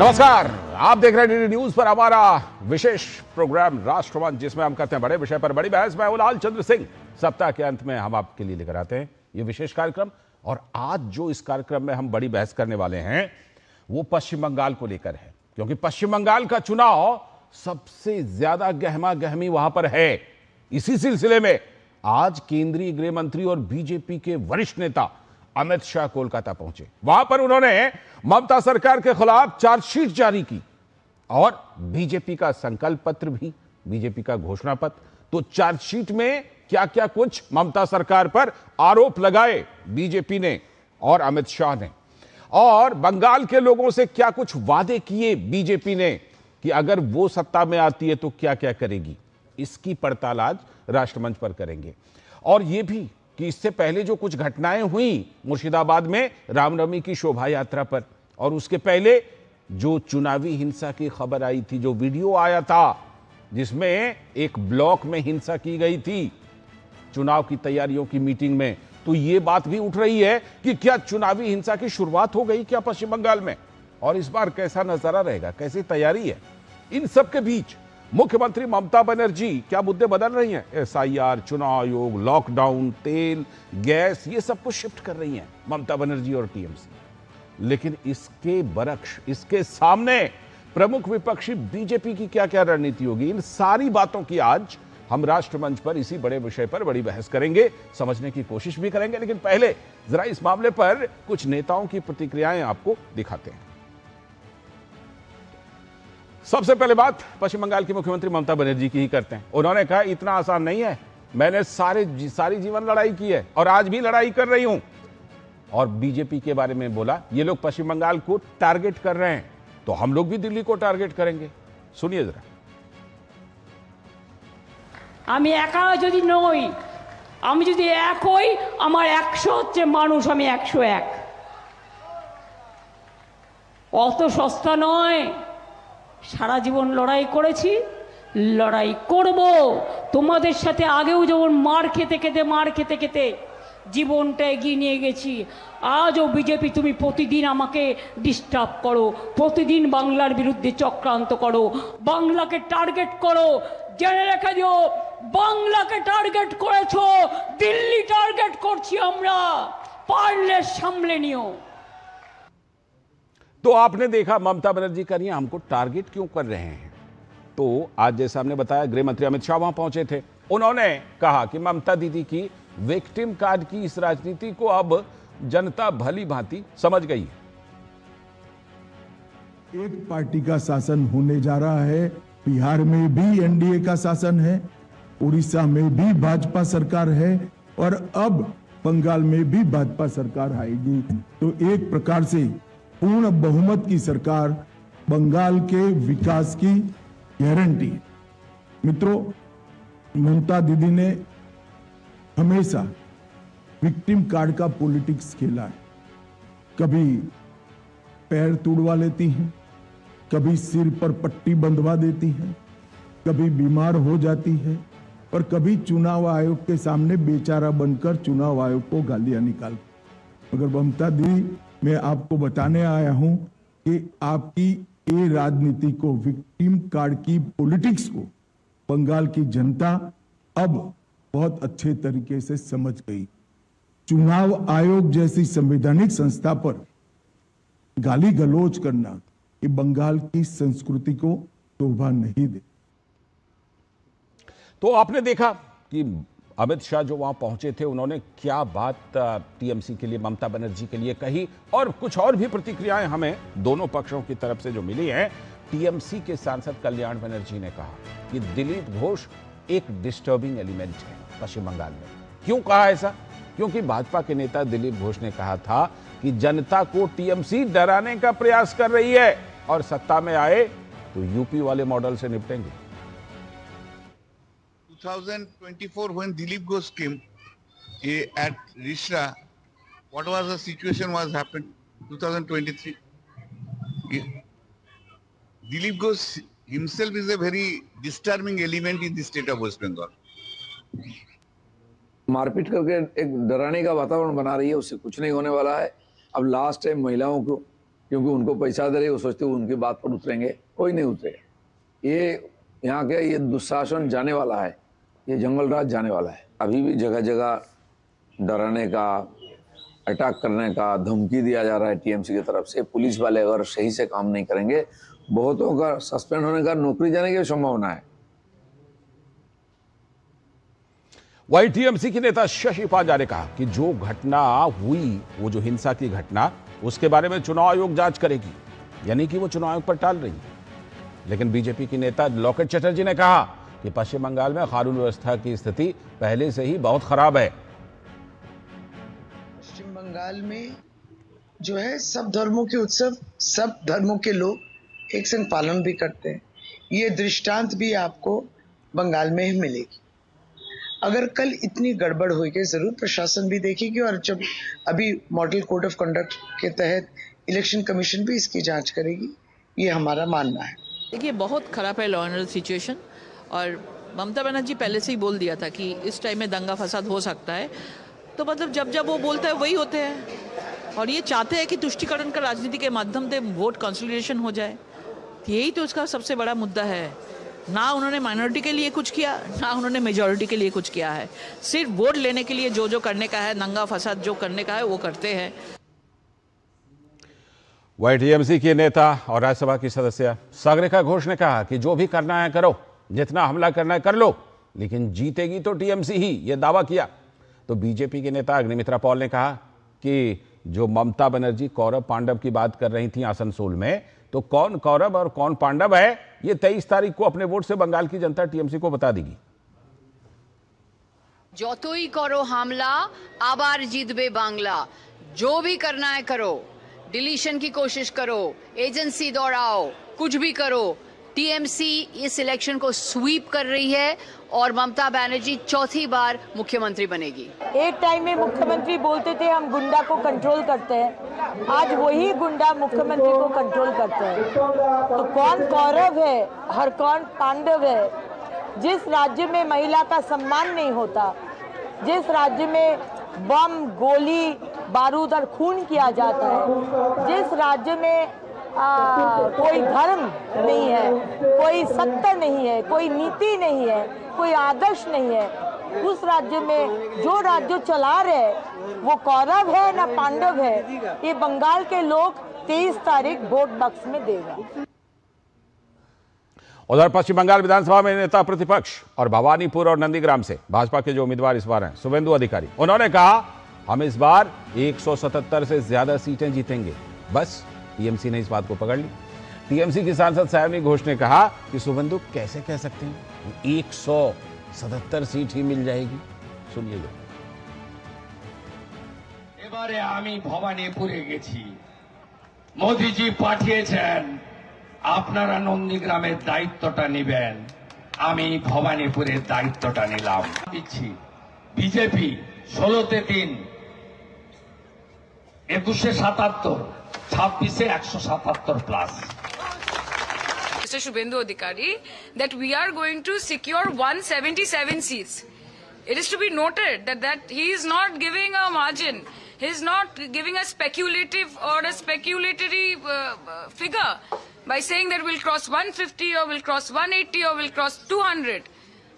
नमस्कार, आप देख रहे हैं डीडी न्यूज पर हमारा विशेष प्रोग्राम राष्ट्रमंच, जिसमें हम करते हैं बड़े विषय पर बड़ी बहस। मैं हूं लाल चंद्र सिंह। सप्ताह के अंत में हम आपके लिए लेकर आते हैं ये विशेष कार्यक्रम, और आज जो इस कार्यक्रम में हम बड़ी बहस करने वाले हैं वो पश्चिम बंगाल को लेकर है, क्योंकि पश्चिम बंगाल का चुनाव सबसे ज्यादा गहमा गहमी वहां पर है। इसी सिलसिले में आज केंद्रीय गृह मंत्री और बीजेपी के वरिष्ठ नेता अमित शाह कोलकाता पहुंचे। वहां पर उन्होंने ममता सरकार के खिलाफ चार्जशीट जारी की और बीजेपी का संकल्प पत्र भी, बीजेपी का घोषणा पत्र। तो चार्जशीट में क्या क्या कुछ ममता सरकार पर आरोप लगाए बीजेपी ने और अमित शाह ने, और बंगाल के लोगों से क्या कुछ वादे किए बीजेपी ने कि अगर वो सत्ता में आती है तो क्या क्या करेगी, इसकी पड़ताल आज राष्ट्रमंच पर करेंगे। और यह भी कि इससे पहले जो कुछ घटनाएं हुई मुर्शिदाबाद में रामनवमी की शोभा यात्रा पर, और उसके पहले जो चुनावी हिंसा की खबर आई थी, जो वीडियो आया था जिसमें एक ब्लॉक में हिंसा की गई थी चुनाव की तैयारियों की मीटिंग में, तो यह बात भी उठ रही है कि क्या चुनावी हिंसा की शुरुआत हो गई क्या पश्चिम बंगाल में, और इस बार कैसा नजारा रहेगा, कैसी तैयारी है। इन सब के बीच मुख्यमंत्री ममता बनर्जी क्या मुद्दे बदल रही हैं? एसआईआर, चुनाव आयोग, लॉकडाउन, तेल, गैस, ये सब कुछ शिफ्ट कर रही हैं ममता बनर्जी और टीएमसी। लेकिन इसके बरक्स, इसके सामने प्रमुख विपक्षी बीजेपी की क्या क्या रणनीति होगी, इन सारी बातों की आज हम राष्ट्रमंच पर इसी बड़े विषय पर बड़ी बहस करेंगे, समझने की कोशिश भी करेंगे। लेकिन पहले जरा इस मामले पर कुछ नेताओं की प्रतिक्रियाएं आपको दिखाते हैं। सबसे पहले बात पश्चिम बंगाल की मुख्यमंत्री ममता बनर्जी की ही करते हैं। उन्होंने कहा इतना आसान नहीं है, मैंने सारी जीवन लड़ाई की है और आज भी लड़ाई कर रही हूं। और बीजेपी के बारे में बोला ये लोग पश्चिम बंगाल को टारगेट कर रहे हैं, तो हम लोग भी दिल्ली को टारगेट करेंगे। सुनिए जरा। আমি একা যদি নই, আমি যদি এক হই, আমার 100 হচ্ছে মানুষ, আমি 101। অত সস্তা নয়। সারা জীবন লড়াই করেছি, লড়াই করব। তোমাদের সাথে আগেও যেমন মার খেতে খেতে জীবনটা এগিয়ে নিয়ে গেছি, আজও বিজেপি তুমি প্রতিদিন আমাকে ডিস্টার্ব করো, প্রতিদিন বাংলার বিরুদ্ধে চক্রান্ত করো, বাংলাকে টার্গেট করো। জেনে রেখে দিও, বাংলাকে টার্গেট করেছো, দিল্লি টার্গেট করছি আমরা, পারলে সামলে নিও। तो आपने देखा ममता बनर्जी कर रही हैं, हमको टारगेट क्यों कर रहे हैं। तो आज जैसा हमने बताया गृह मंत्री अमित शाह वहां पहुंचे थे। उन्होंने कहा कि ममता दीदी की विक्टिम कार्ड की इस राजनीति को अब जनता भली भांति समझ गई है। एक पार्टी का शासन होने जा रहा है, बिहार में भी एनडीए का शासन है, उड़ीसा में भी भाजपा सरकार है, और अब बंगाल में भी भाजपा सरकार आएगी। तो एक प्रकार से पूर्ण बहुमत की सरकार बंगाल के विकास की गारंटी। मित्रों, ममता दीदी ने हमेशा विक्टिम कार्ड का पॉलिटिक्स खेला है। कभी पैर तोड़वा लेती हैं, कभी सिर पर पट्टी बंधवा देती हैं, कभी बीमार हो जाती है, और कभी चुनाव आयोग के सामने बेचारा बनकर चुनाव आयोग को गालियां निकाल। मगर ममता दीदी, मैं आपको बताने आया हूं कि आपकी ये राजनीति को, विक्टिम कार्ड की पॉलिटिक्स को बंगाल की जनता अब बहुत अच्छे तरीके से समझ गई। चुनाव आयोग जैसी संवैधानिक संस्था पर गाली गलौज करना ये बंगाल की संस्कृति को शोभा नहीं दे। तो आपने देखा कि अमित शाह जो वहां पहुंचे थे, उन्होंने क्या बात टीएमसी के लिए, ममता बनर्जी के लिए कही, और कुछ और भी प्रतिक्रियाएं हमें दोनों पक्षों की तरफ से जो मिली हैं। टीएमसी के सांसद कल्याण बनर्जी ने कहा कि दिलीप घोष एक डिस्टर्बिंग एलिमेंट है पश्चिम बंगाल में। क्यों कहा ऐसा? क्योंकि भाजपा के नेता दिलीप घोष ने कहा था कि जनता को टीएमसी डराने का प्रयास कर रही है, और सत्ता में आए तो यूपी वाले मॉडल से निपटेंगे। 2024 when Dilip Ghosh came at Rishra, what was the situation was happened? 2023. Dilip Ghosh himself is a very disturbing element in the state of West Bengal. मारपीट करके एक डराने का वातावरण बना रही है, उससे कुछ नहीं होने वाला है। अब लास्ट टाइम महिलाओं को क्योंकि उनको पैसा दे रहे, वो सोचते हैं उनकी बात पर उतरेंगे, कोई नहीं उतरेगा। ये यहाँ के ये दुशासन जाने वाला है, ये जंगल राज जाने वाला है। अभी भी जगह जगह डराने का, अटैक करने का धमकी दिया जा रहा है टीएमसी की तरफ से। पुलिस वाले अगर सही से काम नहीं करेंगे, बहुतों का सस्पेंड होने का, नौकरी जाने की संभावना है। वही टीएमसी के नेता शशि पांजा ने कहा कि जो घटना हुई, वो जो हिंसा की घटना, उसके बारे में चुनाव आयोग जांच करेगी, यानी कि वो चुनाव आयोग पर टाल रही है। लेकिन बीजेपी की नेता लॉकेट चटर्जी ने कहा कि पश्चिम बंगाल में कानून व्यवस्था की स्थिति पहले से ही बहुत खराब है। पश्चिम बंगाल में जो है सब धर्मों के उत्सव, सब धर्मों के लोग एक संग पालन भी करते हैं। ये दृष्टांत भी आपको बंगाल में ही मिलेगी। अगर कल इतनी गड़बड़ होगी, जरूर प्रशासन भी देखेगी, और जब अभी मॉडल कोड ऑफ कंडक्ट के तहत इलेक्शन कमीशन भी इसकी जांच करेगी, ये हमारा मानना है। देखिए, बहुत खराब है लॉ एंड ऑर्डर सिचुएशन, और ममता बनर्जी पहले से ही बोल दिया था कि इस टाइम में दंगा फसाद हो सकता है। तो मतलब जब जब वो बोलता है वही होते हैं, और ये चाहते हैं कि तुष्टीकरण का राजनीति के माध्यम से वोट कंसोलिडेशन हो जाए। यही तो उसका सबसे बड़ा मुद्दा है। ना उन्होंने माइनॉरिटी के लिए कुछ किया, ना उन्होंने मेजॉरिटी के लिए कुछ किया है। सिर्फ वोट लेने के लिए जो जो करने का है, दंगा फसाद जो करने का है, वो करते हैं। वही टीएमसी के नेता और राज्यसभा की सदस्य सागरिका घोष ने कहा कि जो भी करना है करो, जितना हमला करना है कर लो, लेकिन जीतेगी तो टीएमसी ही, यह दावा किया। तो बीजेपी के नेता अग्निमित्रा पॉल ने कहा कि जो ममता बनर्जी कौरव पांडव की बात कर रही थी आसनसोल में, तो कौन कौरव और कौन पांडव है, ये 23 तारीख को अपने वोट से बंगाल की जनता टीएमसी को बता देगी। যতই করো হামলা আবার জিতবে বাংলা, जो भी करना है करो, डिलीशन की कोशिश करो, एजेंसी दौड़ाओ, कुछ भी करो, टीएमसी इस इलेक्शन को स्वीप कर रही है और ममता बनर्जी चौथी बार मुख्यमंत्री बनेगी। एक टाइम में मुख्यमंत्री बोलते थे हम गुंडा को कंट्रोल करते हैं, आज वही गुंडा मुख्यमंत्री को कंट्रोल करते हैं। तो कौन कौरव है और कौन पांडव है? जिस राज्य में महिला का सम्मान नहीं होता, जिस राज्य में बम, गोली, बारूद और खून किया जाता है, जिस राज्य में कोई धर्म नहीं है, कोई सत्य नहीं है, कोई नीति नहीं है, कोई आदर्श नहीं है, उस राज्य में जो राज्य चला रहे वो कौरव है ना पांडव है, ये बंगाल के लोग 23 तारीख वोट बक्स में देगा। उधर पश्चिम बंगाल विधानसभा में नेता प्रतिपक्ष और भवानीपुर और नंदीग्राम से भाजपा के जो उम्मीदवार इस बार हैं, शुभेंदु अधिकारी, उन्होंने कहा हम इस बार 177 से ज्यादा सीटें जीतेंगे। बस टीएमसी ने इस बात को पकड़ ली। टीएमसी की सांसद सायनी घोष ने कहा कि शुभेंदु कैसे कह सकते हैं 177 सीट ही मिल जाएगी। सुनिए। এবারে আমি ভবানীপুরে গেছি, মোদিজি পাঠিয়েছেন আপনারা নন্দীগ্রামের দায়িত্বটা নেবেন, আমি ভবানীপুরের দায়িত্বটা নিলাম। দিচ্ছি বিজেপি 16তে 3, 21-এ 77, 26-এ 177 plus. Mr. Shubhendu Adhikari, that we are going to secure 177 seats. It is to be noted that he is not giving a margin. He is not giving a speculative or a speculatory figure by saying that we'll cross 150 or we'll cross 180 or we'll cross 200.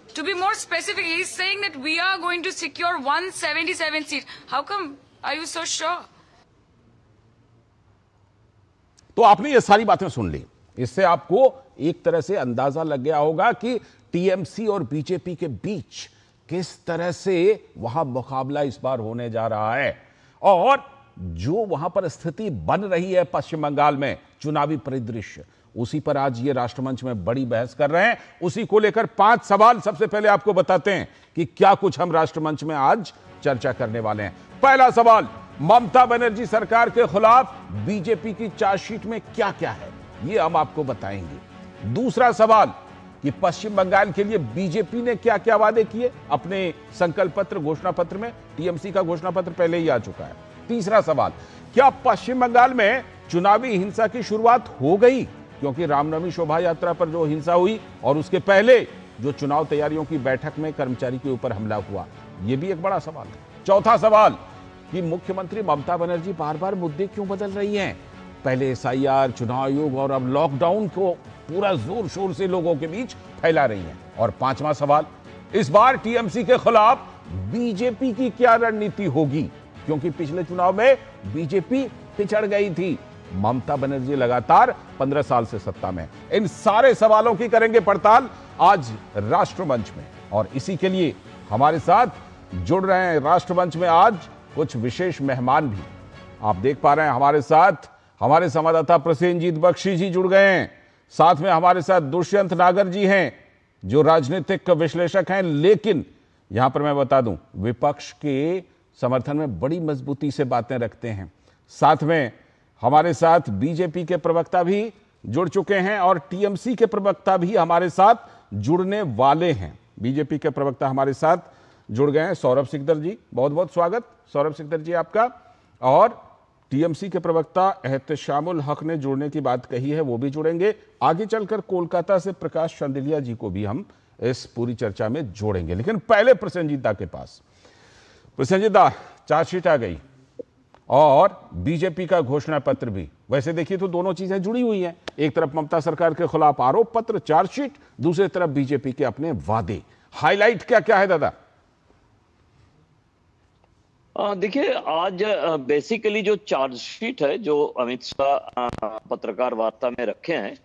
To be more specific, he is saying that we are going to secure 177 seats. How come are you so sure? तो आपने ये सारी बातें सुन ली, इससे आपको एक तरह से अंदाजा लग गया होगा कि टीएमसी और बीजेपी के बीच किस तरह से वहां मुकाबला इस बार होने जा रहा है, और जो वहां पर स्थिति बन रही है पश्चिम बंगाल में चुनावी परिदृश्य, उसी पर आज ये राष्ट्रमंच में बड़ी बहस कर रहे हैं। उसी को लेकर 5 सवाल सबसे पहले आपको बताते हैं कि क्या कुछ हम राष्ट्रमंच में आज चर्चा करने वाले हैं। पहला सवाल, ममता बनर्जी सरकार के खिलाफ बीजेपी की चार्जशीट में क्या क्या है, ये हम आपको बताएंगे। दूसरा सवाल कि पश्चिम बंगाल के लिए बीजेपी ने क्या क्या वादे किए अपने संकल्प पत्र, घोषणा पत्र में। टीएमसी का घोषणा पत्र पहले ही आ चुका है। तीसरा सवाल, क्या पश्चिम बंगाल में चुनावी हिंसा की शुरुआत हो गई, क्योंकि रामनवमी शोभा यात्रा पर जो हिंसा हुई और उसके पहले जो चुनाव तैयारियों की बैठक में कर्मचारी के ऊपर हमला हुआ, यह भी एक बड़ा सवाल है। चौथा सवाल कि मुख्यमंत्री ममता बनर्जी बार बार मुद्दे क्यों बदल रही हैं। पहले SIR, चुनाव आयोग और अब लॉकडाउन को पूरा जोर शोर से लोगों के बीच फैला रही हैं। और पांचवा सवाल, इस बार टीएमसी के खिलाफ बीजेपी की क्या रणनीति होगी, क्योंकि पिछले चुनाव में बीजेपी पिछड़ गई थी, ममता बनर्जी लगातार 15 साल से सत्ता में। इन सारे सवालों की करेंगे पड़ताल आज राष्ट्रमंच में, और इसी के लिए हमारे साथ जुड़ रहे हैं राष्ट्रमंच में आज कुछ विशेष मेहमान भी। आप देख पा रहे हैं हमारे साथ हमारे संवाददाता प्रसेनजीत बख्शी जी जुड़ गए हैं, साथ में हमारे साथ दुष्यंत नागर जी हैं जो राजनीतिक विश्लेषक हैं, लेकिन यहां पर मैं बता दूं विपक्ष के समर्थन में बड़ी मजबूती से बातें रखते हैं। साथ में हमारे साथ बीजेपी के प्रवक्ता भी जुड़ चुके हैं और टीएमसी के प्रवक्ता भी हमारे साथ जुड़ने वाले हैं। बीजेपी के प्रवक्ता हमारे साथ जुड़ गए हैं सौरभ सिकदर जी, बहुत बहुत स्वागत सौरभ सिकदर जी आपका। और टीएमसी के प्रवक्ता एहतशामुल हक ने जुड़ने की बात कही है, वो भी जुड़ेंगे। आगे चलकर कोलकाता से प्रकाश चंदेलिया जी को भी हम इस पूरी चर्चा में जोड़ेंगे, लेकिन पहले प्रसेनजीत के पास। प्रसेनजीत, चार्जशीट आ गई और बीजेपी का घोषणा पत्र भी। वैसे देखिए तो दोनों चीजें जुड़ी हुई हैं, एक तरफ ममता सरकार के खिलाफ आरोप पत्र चार्जशीट, दूसरी तरफ बीजेपी के अपने वादे। हाईलाइट क्या क्या है दादा? देखिए, आज बेसिकली जो चार्जशीट है जो अमित शाह पत्रकार वार्ता में रखे हैं,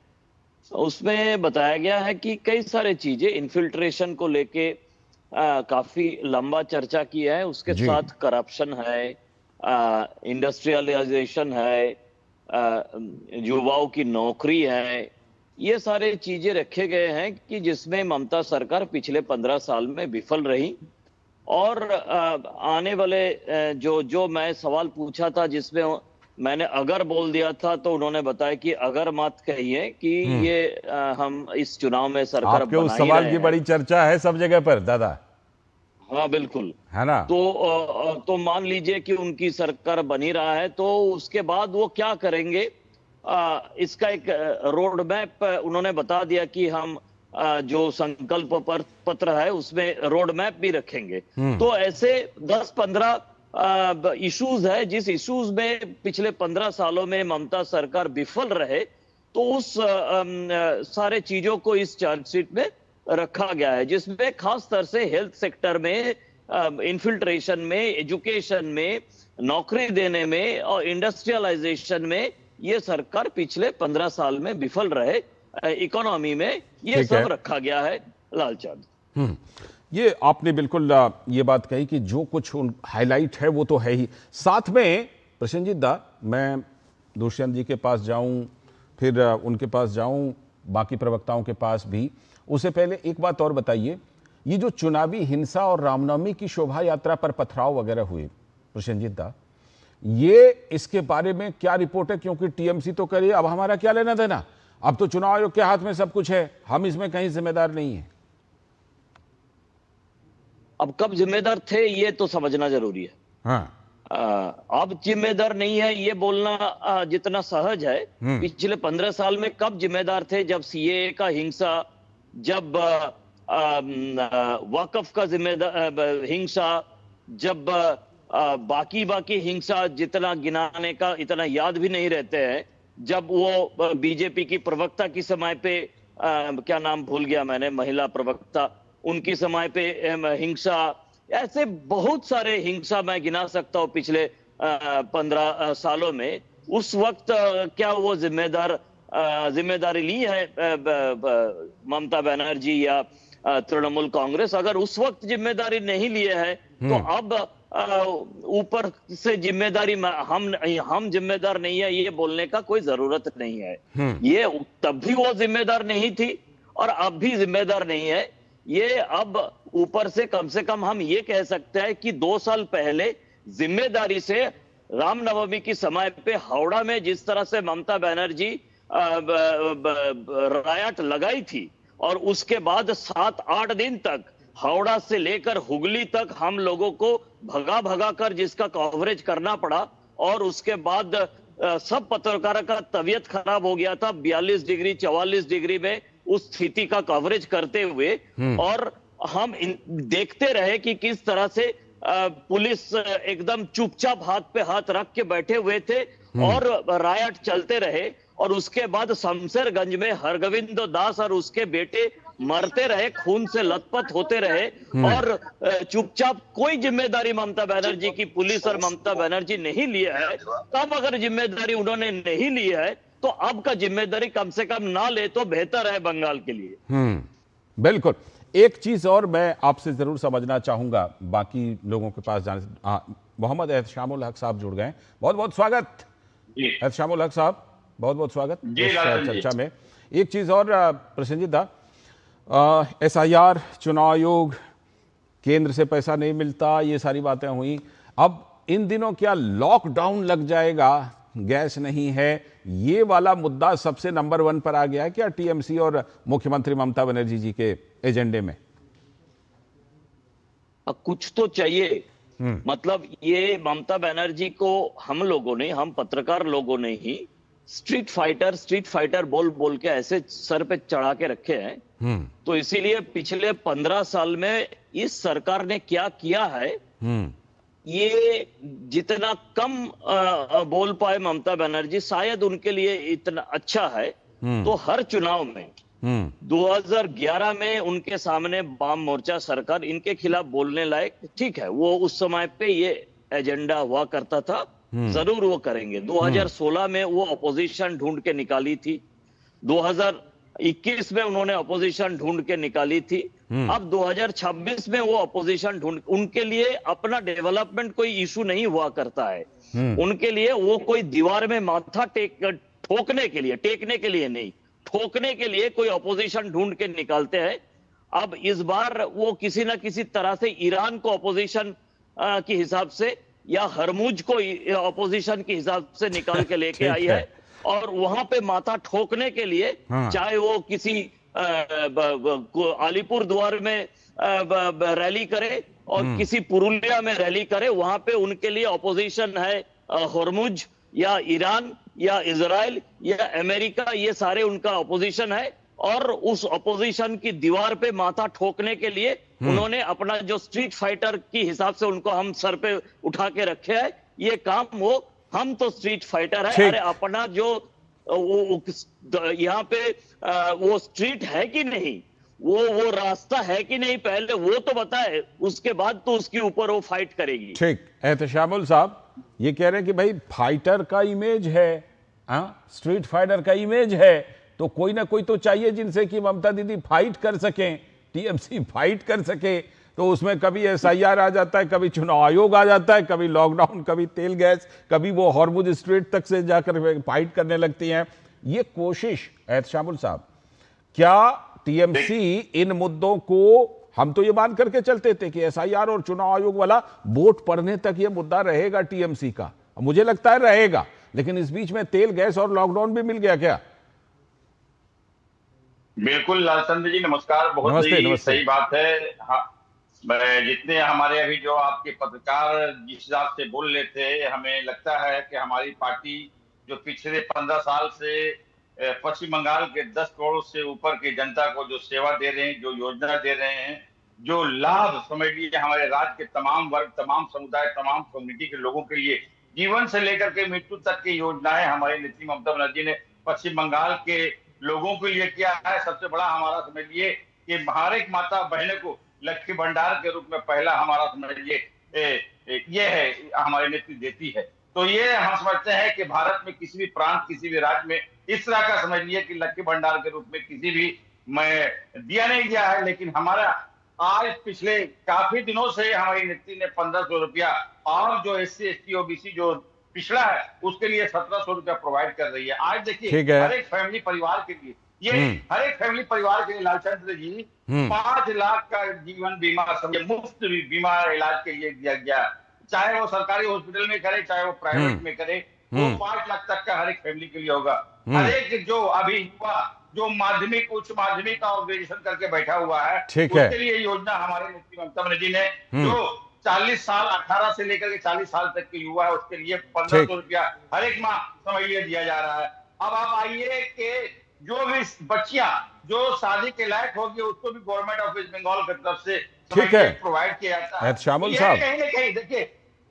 उसमें बताया गया है कि कई सारे चीजें इन्फिल्ट्रेशन को लेके काफी लंबा चर्चा की है। उसके साथ करप्शन है, इंडस्ट्रियलाइजेशन है, युवाओं की नौकरी है, ये सारे चीजें रखे गए हैं कि जिसमें ममता सरकार पिछले 15 साल में विफल रही। और आने वाले जो मैं सवाल पूछा था जिसमें मैंने अगर बोल दिया था, तो उन्होंने बताया कि अगर मत कहिए कि ये हम इस चुनाव में सरकार आपके उस सवाल की बड़ी चर्चा है सब जगह पर दादा। हाँ बिल्कुल, है ना। तो मान लीजिए कि उनकी सरकार बनी रहा है, तो उसके बाद वो क्या करेंगे, इसका एक रोड मैप उन्होंने बता दिया कि हम जो संकल्प पत्र है उसमें रोड मैप भी रखेंगे। तो ऐसे 10-15 इश्यूज है जिस इश्यूज में पिछले 15 सालों में ममता सरकार विफल रहे, तो उस सारे चीजों को इस चार्जशीट में रखा गया है, जिसमें खास तौर से हेल्थ सेक्टर में, इन्फिल्ट्रेशन में, एजुकेशन में, नौकरी देने में और इंडस्ट्रियलाइजेशन में ये सरकार पिछले 15 साल में विफल रहे, इकोनॉमी में, ये सब रखा गया है लालचंद। ये आपने बिल्कुल ये बात कही कि जो कुछ हाईलाइट है वो तो है ही। साथ में प्रसेनजीत दा, मैं दुष्यंत जी के पास जाऊं, फिर उनके पास जाऊं, बाकी प्रवक्ताओं के पास भी, उससे पहले एक बात और बताइए, ये जो चुनावी हिंसा और रामनवमी की शोभा यात्रा पर पथराव वगैरह हुए, प्रसेनजीत दा, ये इसके बारे में क्या रिपोर्ट है? क्योंकि टीएमसी तो कह रही है अब हमारा क्या लेना देना, अब तो चुनाव आयोग के हाथ में सब कुछ है, हम इसमें कहीं जिम्मेदार नहीं है। अब कब जिम्मेदार थे ये तो समझना जरूरी है। हाँ। अब जिम्मेदार नहीं है ये बोलना जितना सहज है, पिछले 15 साल में कब जिम्मेदार थे? जब सीएए का हिंसा, जब वक्फ का जिम्मेदार हिंसा, जब बाकी हिंसा जितना गिनाने का इतना याद भी नहीं रहते हैं, जब वो बीजेपी की प्रवक्ता की समय पे क्या नाम भूल गया मैंने, महिला प्रवक्ता, उनकी समय पे हिंसा, ऐसे बहुत सारे हिंसा मैं गिना सकता हूँ पिछले 15 सालों में। उस वक्त क्या वो जिम्मेदारी ली है ममता बनर्जी या तृणमूल कांग्रेस? अगर उस वक्त जिम्मेदारी नहीं लिए है तो अब ऊपर से जिम्मेदारी हम जिम्मेदार नहीं है ये बोलने का कोई जरूरत नहीं है। ये तब भी वो जिम्मेदार नहीं थी और अब भी जिम्मेदार नहीं है। ये अब ऊपर से कम हम ये कह सकते हैं कि 2 साल पहले जिम्मेदारी से रामनवमी की समय पे हावड़ा में जिस तरह से ममता बनर्जी रायट लगाई थी, और उसके बाद 7-8 दिन तक हावड़ा से लेकर हुगली तक हम लोगों को भगा कर जिसका कवरेज करना पड़ा, और उसके बाद सब पत्रकारों का तबीयत खराब हो गया था 42 डिग्री 44 डिग्री में उस स्थिति का कवरेज करते हुए, और हम देखते रहे कि किस तरह से पुलिस एकदम चुपचाप हाथ पे हाथ रख के बैठे हुए थे और रायट चलते रहे, और उसके बाद शमशेरगंज में हरगोविंद दास और उसके बेटे मरते रहे, खून से लथपथ होते रहे, और चुपचाप कोई जिम्मेदारी ममता बनर्जी की पुलिस और ममता बनर्जी नहीं लिया है। तब अगर जिम्मेदारी उन्होंने नहीं ली है तो अब का जिम्मेदारी कम से कम ना ले तो बेहतर है बंगाल के लिए। बिल्कुल। एक चीज और मैं आपसे जरूर समझना चाहूंगा, बाकी लोगों के पास जाने से। मोहम्मद एहतशामुल हक साहब जुड़ गए, बहुत बहुत स्वागत एहतशामुल हक साहब, बहुत बहुत स्वागत इस चर्चा में। एक चीज और प्रसेनजीत दा, SIR, चुनाव आयोग, केंद्र से पैसा नहीं मिलता, ये सारी बातें हुई। अब इन दिनों क्या लॉकडाउन लग जाएगा, गैस नहीं है, ये वाला मुद्दा सबसे नंबर 1 पर आ गया है क्या TMC और मुख्यमंत्री ममता बनर्जी जी के एजेंडे में? कुछ तो चाहिए। मतलब ये ममता बनर्जी को हम लोगों ने, हम पत्रकार लोगों ने ही स्ट्रीट फाइटर बोल बोल के ऐसे सर पे चढ़ा के रखे हैं। तो इसीलिए पिछले 15 साल में इस सरकार ने क्या किया है, ये जितना कम बोल पाए ममता बनर्जी, शायद उनके लिए इतना अच्छा है। तो हर चुनाव में 2011 में उनके सामने वाम मोर्चा सरकार इनके खिलाफ बोलने लायक, ठीक है, वो उस समय पे ये एजेंडा हुआ करता था, जरूर वो करेंगे। 2016 में वो अपोजिशन ढूंढ के निकाली थी, 2021 में उन्होंने अपोजिशन ढूंढ के निकाली थी, अब 2026 में वो अपोजिशन ढूंढ, उनके लिए अपना डेवलपमेंट कोई इशू नहीं हुआ करता है। उनके लिए वो कोई दीवार में माथा ठोकने के लिए, टेकने के लिए नहीं, ठोकने के लिए कोई अपोजिशन ढूंढ के निकालते हैं। अब इस बार वो किसी ना किसी तरह से ईरान को अपोजिशन के हिसाब से या हरमुज को अपोजिशन के हिसाब से निकाल के लेके आई है, और वहां पे माथा ठोकने के लिए चाहे वो किसी अलीपुर द्वार में रैली करे और किसी पुरुलिया में रैली करे, वहां पे उनके लिए अपोजिशन है हरमुज या ईरान या इजराइल या अमेरिका, ये सारे उनका अपोजिशन है। और उस अपोजिशन की दीवार पे माथा ठोकने के लिए उन्होंने अपना जो स्ट्रीट फाइटर की हिसाब से उनको हम सर पे उठा के रखे है, ये काम वो, हम तो स्ट्रीट फाइटर है, अरे अपना जो यहाँ पे वो स्ट्रीट है कि नहीं, वो रास्ता है कि नहीं, पहले वो तो बताए, उसके बाद तो उसके ऊपर वो फाइट करेगी। ठीक। एहतशामुल साहब ये कह रहे हैं कि भाई फाइटर का इमेज है, स्ट्रीट फाइटर का इमेज है, तो कोई ना कोई तो चाहिए जिनसे कि ममता दीदी फाइट कर सकें, TMC फाइट कर सके। तो उसमें कभी SIR आ जाता है, कभी चुनाव आयोग आ जाता है, कभी लॉकडाउन, कभी तेल गैस, कभी वो हॉर्मुज स्ट्रेट तक से जाकर फाइट करने लगती हैं। ये कोशिश एहतशामुल साहब, क्या TMC इन मुद्दों को, हम तो ये मान करके चलते थे कि SIR और चुनाव आयोग वाला वोट पड़ने तक ये मुद्दा रहेगा TMC का, मुझे लगता है रहेगा, लेकिन इस बीच में तेल गैस और लॉकडाउन भी मिल गया क्या? बिल्कुल लालचंद्र जी, नमस्कार। बहुत ही सही बात है। हाँ, जितने हमारे अभी जो आपके पत्रकार जिस हिसाब से बोल रहे थे, हमें लगता है कि हमारी पार्टी जो पिछले 15 साल से पश्चिम बंगाल के 10 करोड़ से ऊपर की जनता को जो सेवा दे रहे हैं, जो योजना दे रहे हैं, जो लाभ समझ लीजिए हमारे राज्य के तमाम वर्ग, तमाम समुदाय, तमाम कम्युनिटी के लोगों के लिए जीवन से लेकर के मृत्यु तक की योजनाएं हमारी नेत्री ममता बनर्जी ने पश्चिम बंगाल के लोगों के लिए किया है। सबसे बड़ा हमारा समझिए कि हर एक माता बहनों को लक्ष्मी भंडार के रूप में पहला हमारा समझिए ये है हमारी नेत्री देती है। तो ये हम समझते हैं कि भारत में किसी भी प्रांत, किसी भी राज्य में इस तरह का समझिए कि लक्ष्मी भंडार के रूप में किसी भी में दिया नहीं गया है। लेकिन हमारा आज पिछले काफी दिनों से हमारी नेत्री ने 1500 रुपया, और जो SC ST OBC जो पिछड़ा है उसके लिए 1700 रुपया प्रोवाइड कर रही है। आज देखिए हर एक फैमिली परिवार के लिए, ये हर एक फैमिली परिवार के लिए लालचंद्र जी 5 लाख का जीवन बीमा, मुफ्त बीमा इलाज के लिए दिया गया, चाहे वो सरकारी हॉस्पिटल में करे, चाहे वो प्राइवेट में करे, वो 5 लाख तक का हर एक फैमिली के लिए होगा। हर एक जो अभी युवा जो माध्यमिक, उच्च माध्यमिक और ग्रेजुएशन करके बैठा हुआ है, उसके लिए योजना हमारे नेत्री ममता बनर्जी ने, जो 40 साल 18 से लेकर के 40 साल तक के युवा है, उसके लिए 1500 रुपया हर एक माह समझिए दिया जा रहा है। अब आप आइए कि जो भी बच्चियां जो शादी के लायक होगी उसको भी गवर्नमेंट ऑफ वेस्ट बंगाल की तरफ से प्रोवाइड किया जाता है। शामिल साहब कहीं ना कहीं देखिए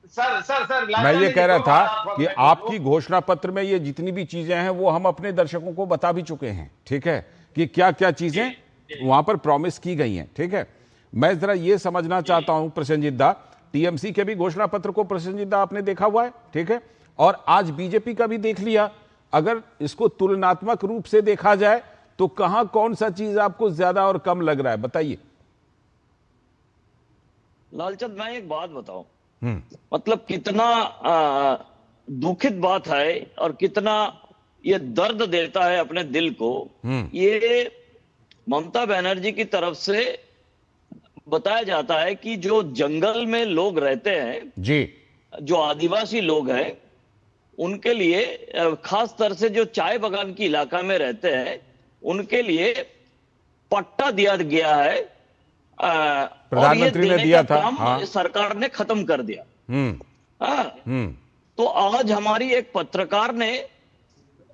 सर मैं ये कह रहा था कि आपकी घोषणा पत्र में ये जितनी भी चीजें हैं वो हम अपने दर्शकों को बता भी चुके हैं, ठीक है, कि क्या क्या चीजें वहां पर प्रॉमिस की गई हैं, ठीक है। मैं जरा ये समझना चाहता हूं प्रसेनजीत दा, टीएमसी के भी घोषणा पत्र को प्रसेनजीत दा आपने देखा हुआ है, ठीक है, और आज बीजेपी का भी देख लिया। अगर इसको तुलनात्मक रूप से देखा जाए तो कहां कौन सा चीज आपको ज्यादा और कम लग रहा है, बताइए। लालचंद, मैं एक बात बताऊं, मतलब कितना दुखित बात है और कितना ये दर्द देता है अपने दिल को। ये ममता बनर्जी की तरफ से बताया जाता है कि जो जंगल में लोग रहते हैं जी, जो आदिवासी लोग हैं, उनके लिए खास तरह से जो चाय बागान की इलाका में रहते हैं उनके लिए पट्टा दिया गया है। प्रधानमंत्री ने दिया था, हाँ। सरकार ने खत्म कर दिया। तो आज हमारी एक पत्रकार ने,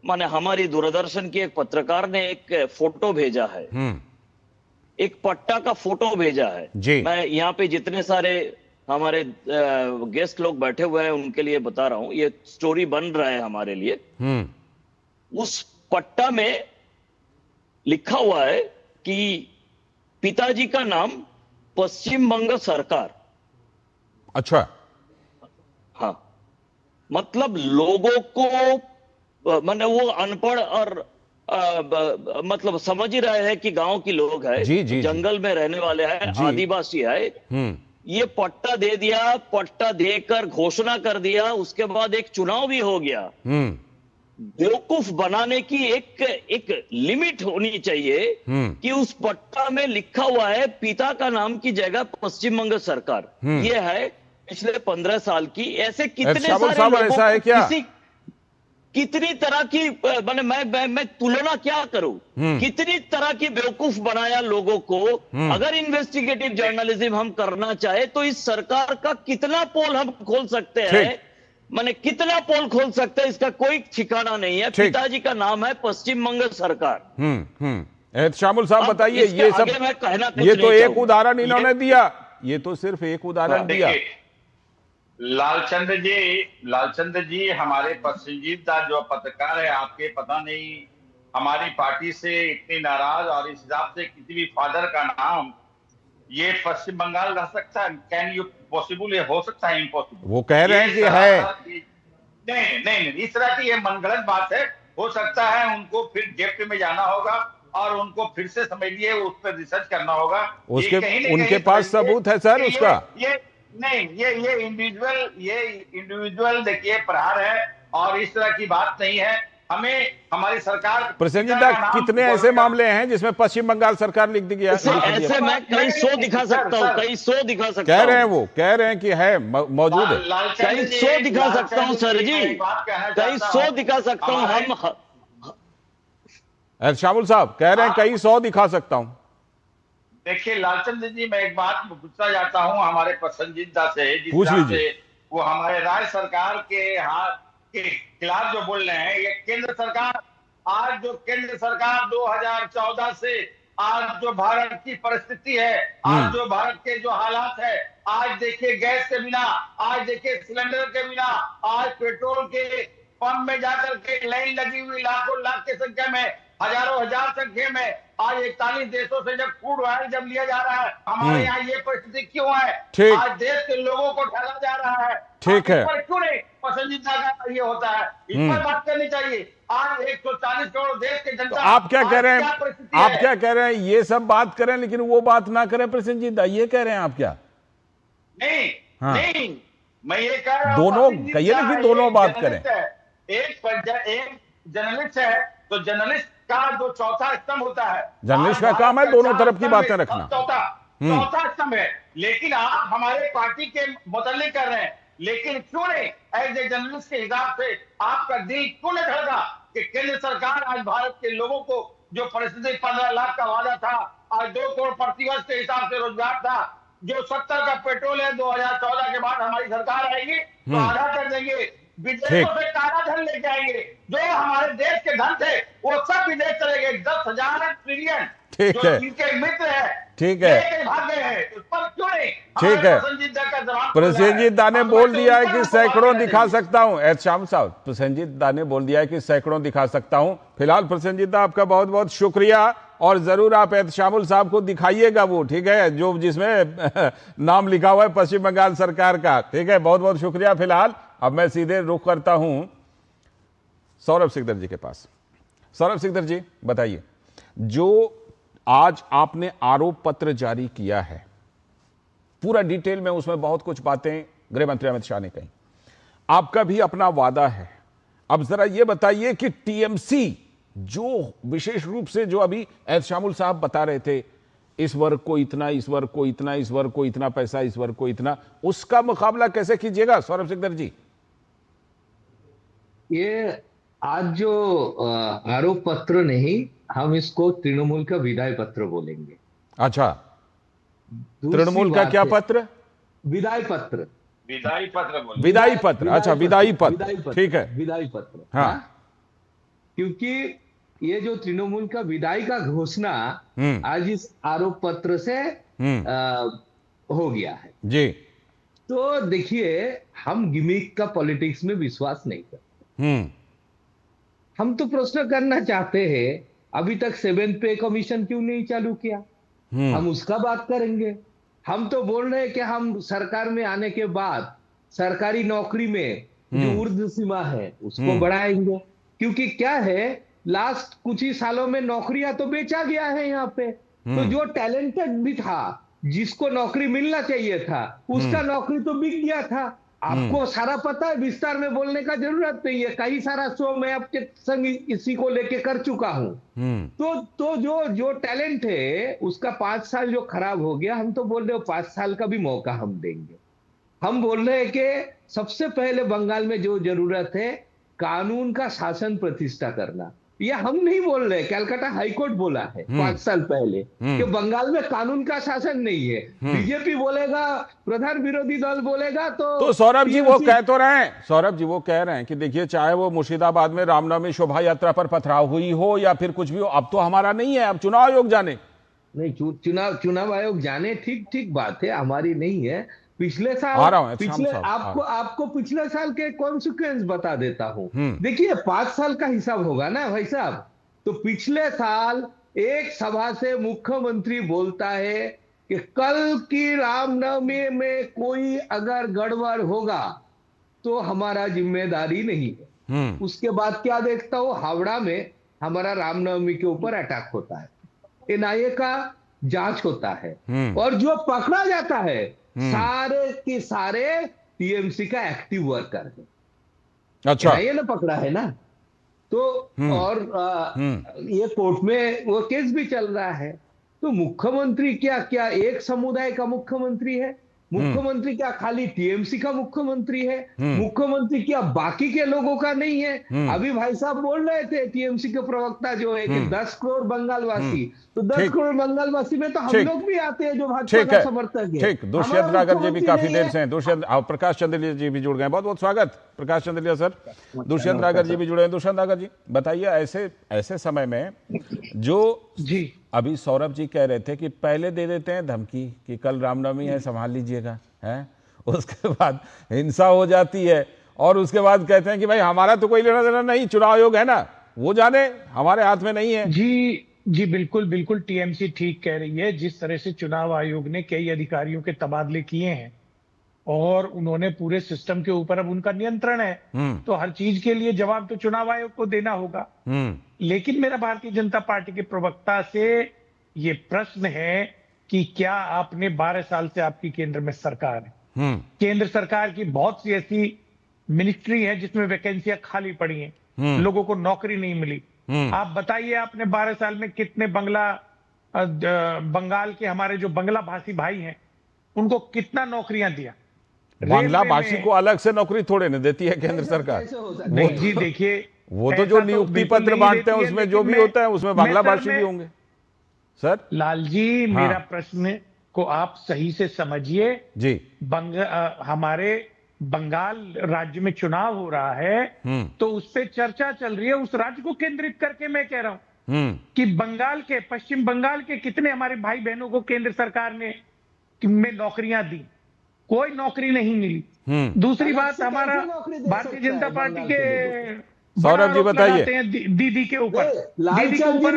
माने हमारी दूरदर्शन की एक पत्रकार ने एक फोटो भेजा है, एक पट्टा का फोटो भेजा है जी। मैं यहाँ पे जितने सारे हमारे गेस्ट लोग बैठे हुए हैं उनके लिए बता रहा हूं, ये स्टोरी बन रहा है हमारे लिए। उस पट्टा में लिखा हुआ है कि पिताजी का नाम पश्चिम बंग सरकार। अच्छा, हाँ, मतलब लोगों को, माने वो अनपढ़ और मतलब समझ ही रहे हैं कि गांव के लोग हैं, जंगल में रहने वाले हैं, आदिवासी है। ये पट्टा दे दिया, पट्टा देकर घोषणा कर दिया, उसके बाद एक चुनाव भी हो गया। बेवकूफ बनाने की एक लिमिट होनी चाहिए कि उस पट्टा में लिखा हुआ है पिता का नाम की जगह पश्चिम बंग सरकार। ये है पिछले 15 साल की। ऐसे कितने सारे लोगों ऐसा है क्या? कितनी तरह की, मैं तुलना क्या करूं, कितनी तरह की बेवकूफ बनाया लोगों को। अगर इन्वेस्टिगेटिव जर्नलिज्म हम करना चाहे तो इस सरकार का कितना पोल हम खोल सकते हैं, माने कितना पोल खोल सकते हैं, इसका कोई ठिकाना नहीं है। पिताजी का नाम है पश्चिम बंग सरकार। शामुल साहब बताइए, ये सब, ये तो एक उदाहरण इन्होंने दिया, ये तो सिर्फ एक उदाहरण दिया। लालचंद जी, हमारे प्रसेनजीत दा जो पत्रकार है आपके, पता नहीं हमारी पार्टी से इतनी नाराज, और इस हिसाब से किसी भी फादर का नाम ये पश्चिम बंगाल रह सकता है? Can you possible? ये हो सकता है? इम्पॉसिबल। वो कह रहे हैं कि है। नहीं, इस तरह की ये मनगढ़ंत बात है। हो सकता है उनको फिर डेप्थ में जाना होगा और उनको फिर से समझिए, उस पर रिसर्च करना होगा। उनके पास सबूत है सर उसका। ये इंडिविजुअल देखिए प्रहार है, और इस तरह की बात नहीं है। हमें हमारी सरकार, प्रसेनजीत दा, कितने ऐसे मामले हैं जिसमें पश्चिम बंगाल सरकार लिख दी गया? ऐसे मैं कई 100 दिखा सकता हूँ, कई 100 दिखा सकता हूँ। कह रहे हैं, वो कह रहे हैं कि है, मौजूद है। कई 100 दिखा सकता हूँ सर जी, कई 100 दिखा सकता हूँ। हम शामुल साहब कह रहे हैं कई 100 दिखा सकता हूँ। देखिए लालचंद जी, मैं एक बात पूछना चाहता हूं हमारे प्रसेनजीत दा से, पूछ लीजिए। वो हमारे राज्य सरकार के हाथ के खिलाफ जो बोल रहे हैं, ये केंद्र सरकार, आज जो केंद्र सरकार 2014 से आज जो भारत की परिस्थिति है, आज जो भारत के जो हालात है, आज देखिए गैस के बिना, आज देखिए सिलेंडर के बिना, आज पेट्रोल के पंप में जाकर के लाइन लगी हुई लाखों लाख की संख्या में, हजारों हजार संख्या में, आज 41 देशों से जब क्रूड ऑयल जब लिया जा रहा है, हमारे यहाँ ये परिस्थिति क्यों है? आज देश के लोगों को ठगा जा रहा है। ठीक है, पर क्यों नहीं पसंदीदा का ये होता है? इस पर बात करनी चाहिए। आज 140 करोड़ देश के जनता, तो आप क्या कह रहे हैं? आप क्या कह रहे हैं? ये सब बात करें लेकिन वो बात ना करें प्रसेनजीत दा, ये कह रहे हैं आप क्या? नहीं, मैं ये कह रहा हूं, दोनों कहिए ना कि दोनों बात करें। एक जर्नलिस्ट है, तो जर्नलिस्ट का जो चौथा स्तंभ होता है, जर्नलिस्ट का काम है दोनों तरफ की बातें रखना। चौथा स्तंभ है, लेकिन आप हमारे पार्टी के मुतल्लिक कर रहे हैं। लेकिन क्यों नहीं एज ए जर्नलिस्ट के हिसाब से आपका दिल क्यों नहीं धड़का कि केंद्र सरकार आज भारत के लोगों को जो परिस्थिति 15 लाख का वादा था, आज 2 करोड़ प्रतिवर्ष के हिसाब से रोजगार था, जो 70 का पेट्रोल है, 2014 के बाद हमारी सरकार आएगी तो आधा कर देंगे, विदेशों से काला धन लेके आएंगे, जो हमारे देश के धन थे वो सब विदेश चले गए, 10,000 ट्रिलियन, ठीक जो है, इनके मित्र है, ठीक है, भाग गए हैं। उस पर क्यों नहीं ठीक है, प्रसेनजीत दा ने बोल दिया है कि सैकड़ों दिखा सकता हूं। एहतशाम साहब, प्रसेनजीत दा ने बोल दिया है कि सैकड़ों दिखा सकता हूं। फिलहाल प्रसेनजीत दा आपका बहुत बहुत शुक्रिया, और जरूर आप एहतशामुल साहब को दिखाइएगा वो, ठीक है, जो जिसमें नाम लिखा हुआ है पश्चिम बंगाल सरकार का, ठीक है। बहुत बहुत शुक्रिया। फिलहाल अब मैं सीधे रुख करता हूं सौरभ सिकदर जी के पास। सौरभ सिकदर जी बताइए, जो आज आपने आरोप पत्र जारी किया है, पूरा डिटेल में उसमें बहुत कुछ बातें गृह मंत्री अमित शाह ने कही, आपका भी अपना वादा है। अब जरा ये बताइए कि टीएमसी जो विशेष रूप से जो अभी एहतशामुल साहब बता रहे थे, इस वर्ग को इतना, इस वर्ग को इतना, इस वर्ग को इतना पैसा, इस वर्ग को इतना, उसका मुकाबला कैसे कीजिएगा सौरभ सिकदर जी? ये आज जो आरोप पत्र नहीं, हम इसको तृणमूल का विदाई पत्र बोलेंगे। अच्छा, तृणमूल का क्या पत्र? विदाई पत्र। विदाई पत्र बोल, विदाई पत्र। अच्छा, विदाई पत्र, ठीक है, विदाई पत्र। हाँ, क्योंकि ये जो तृणमूल का विदाई का घोषणा आज इस आरोप पत्र से हो गया है जी। तो देखिए, हम गिमिक का पॉलिटिक्स में विश्वास नहीं करते। हम तो प्रश्न करना चाहते हैं, अभी तक 7th पे कमीशन क्यों नहीं चालू किया? हम उसका बात करेंगे। हम तो बोल रहे हैं कि हम सरकार में आने के बाद सरकारी नौकरी में जो ऊर्ध्व सीमा है उसको बढ़ाएंगे, क्योंकि क्या है, लास्ट कुछ ही सालों में नौकरियां तो बेचा गया है यहाँ पे। तो जो टैलेंटेड भी था, जिसको नौकरी मिलना चाहिए था, उसका नौकरी तो बिक गया था। आपको सारा पता है, विस्तार में बोलने का जरूरत नहीं है, कई सारा शो मैं आपके संग इसी को लेके कर चुका हूं। तो जो टैलेंट है उसका 5 साल जो खराब हो गया, हम तो बोल रहे हो 5 साल का भी मौका हम देंगे। हम बोल रहे हैं कि सबसे पहले बंगाल में जो जरूरत है, कानून का शासन प्रतिष्ठा करना। ये हम नहीं बोल रहे, कलकत्ता हाईकोर्ट बोला है 5 साल पहले कि बंगाल में कानून का शासन नहीं है। बीजेपी बोलेगा, प्रधान विरोधी दल बोलेगा, तो सौरभ जी वो कह तो रहे हैं, सौरभ जी वो कह रहे हैं कि देखिए, चाहे वो मुर्शिदाबाद में रामनवमी शोभा यात्रा पर पथराव हुई हो या फिर कुछ भी हो, अब तो हमारा नहीं है, अब चुनाव आयोग जाने। नहीं, चुनाव आयोग जाने, ठीक बात है, हमारी नहीं है। पिछले साल आपको पिछले साल के कॉन्सिक्वेंस बता देता हूं। देखिए, 5 साल का हिसाब होगा ना भाई साहब। तो पिछले साल एक सभा से मुख्यमंत्री बोलता है कि कल की रामनवमी में कोई अगर गड़बड़ होगा तो हमारा जिम्मेदारी नहीं है। उसके बाद क्या देखता हूं, हावड़ा में हमारा रामनवमी के ऊपर अटैक होता है, एनआईए का जांच होता है, और जो पकड़ा जाता है सारे के सारे टीएमसी का एक्टिव वर्कर है। अच्छा, ये ना पकड़ा है ना, तो और ये कोर्ट में वो केस भी चल रहा है। तो मुख्यमंत्री क्या एक समुदाय का मुख्यमंत्री है? मुख्यमंत्री क्या खाली टीएमसी का मुख्यमंत्री है? मुख्यमंत्री क्या बाकी के लोगों का नहीं है? अभी भाई साहब बोल रहे थे, टीएमसी के प्रवक्ता जो है कि 10 करोड़ बंगालवासी, तो 10 करोड़ बंगालवासी में तो हम लोग भी आते हैं जो भाजपा का समर्थक है। ठीक, दुष्यंत नागर जी भी काफी देर से हैं। दुष्यंत, प्रकाश चंद्रलिया जी भी जुड़ गए, बहुत बहुत स्वागत प्रकाश चंद्रलिया सर। दुष्यंत नागर जी भी जुड़े हैं। दुष्यंत नागर जी बताइए, ऐसे समय में जो जी अभी सौरभ जी कह रहे थे कि पहले दे देते हैं धमकी कि कल रामनवमी है, संभाल लीजिएगा, है, उसके बाद हिंसा हो जाती है, और उसके बाद कहते हैं कि भाई हमारा तो कोई लेना देना नहीं, चुनाव आयोग है ना, वो जाने, हमारे हाथ में नहीं है। जी बिल्कुल टीएमसी ठीक कह रही है। जिस तरह से चुनाव आयोग ने कई अधिकारियों के तबादले किए हैं और उन्होंने पूरे सिस्टम के ऊपर अब उनका नियंत्रण है, तो हर चीज के लिए जवाब तो चुनाव आयोग को देना होगा। लेकिन मेरा भारतीय जनता पार्टी के प्रवक्ता से ये प्रश्न है कि क्या आपने 12 साल से आपकी केंद्र में सरकार है, केंद्र सरकार की बहुत सी ऐसी मिनिस्ट्री है जिसमें वैकेंसियां खाली पड़ी हैं, लोगों को नौकरी नहीं मिली। आप बताइए, आपने 12 साल में कितने बंगाल के हमारे जो बंगला भाषी भाई हैं उनको कितना नौकरियां दिया? बांग्ला भाषी को अलग से नौकरी थोड़े न देती है केंद्र सरकार। नहीं जी, देखिए, वो तो जो नियुक्ति पत्र बांटते हैं उसमें जो भी होता है उसमें बांग्ला भाषी भी होंगे। सर लाल जी, मेरा प्रश्न को आप सही से समझिए जी। हमारे बंगाल राज्य में चुनाव हो रहा है, तो उस पर चर्चा चल रही है, उस राज्य को केंद्रित करके मैं कह रहा हूं कि पश्चिम बंगाल के कितने हमारे भाई बहनों को केंद्र सरकार ने में नौकरियां दी, कोई नौकरी नहीं मिली। दूसरी बात, हमारा भारतीय जनता पार्टी के सौरभ जी बताइए। दीदी के ऊपर, लालचंद जी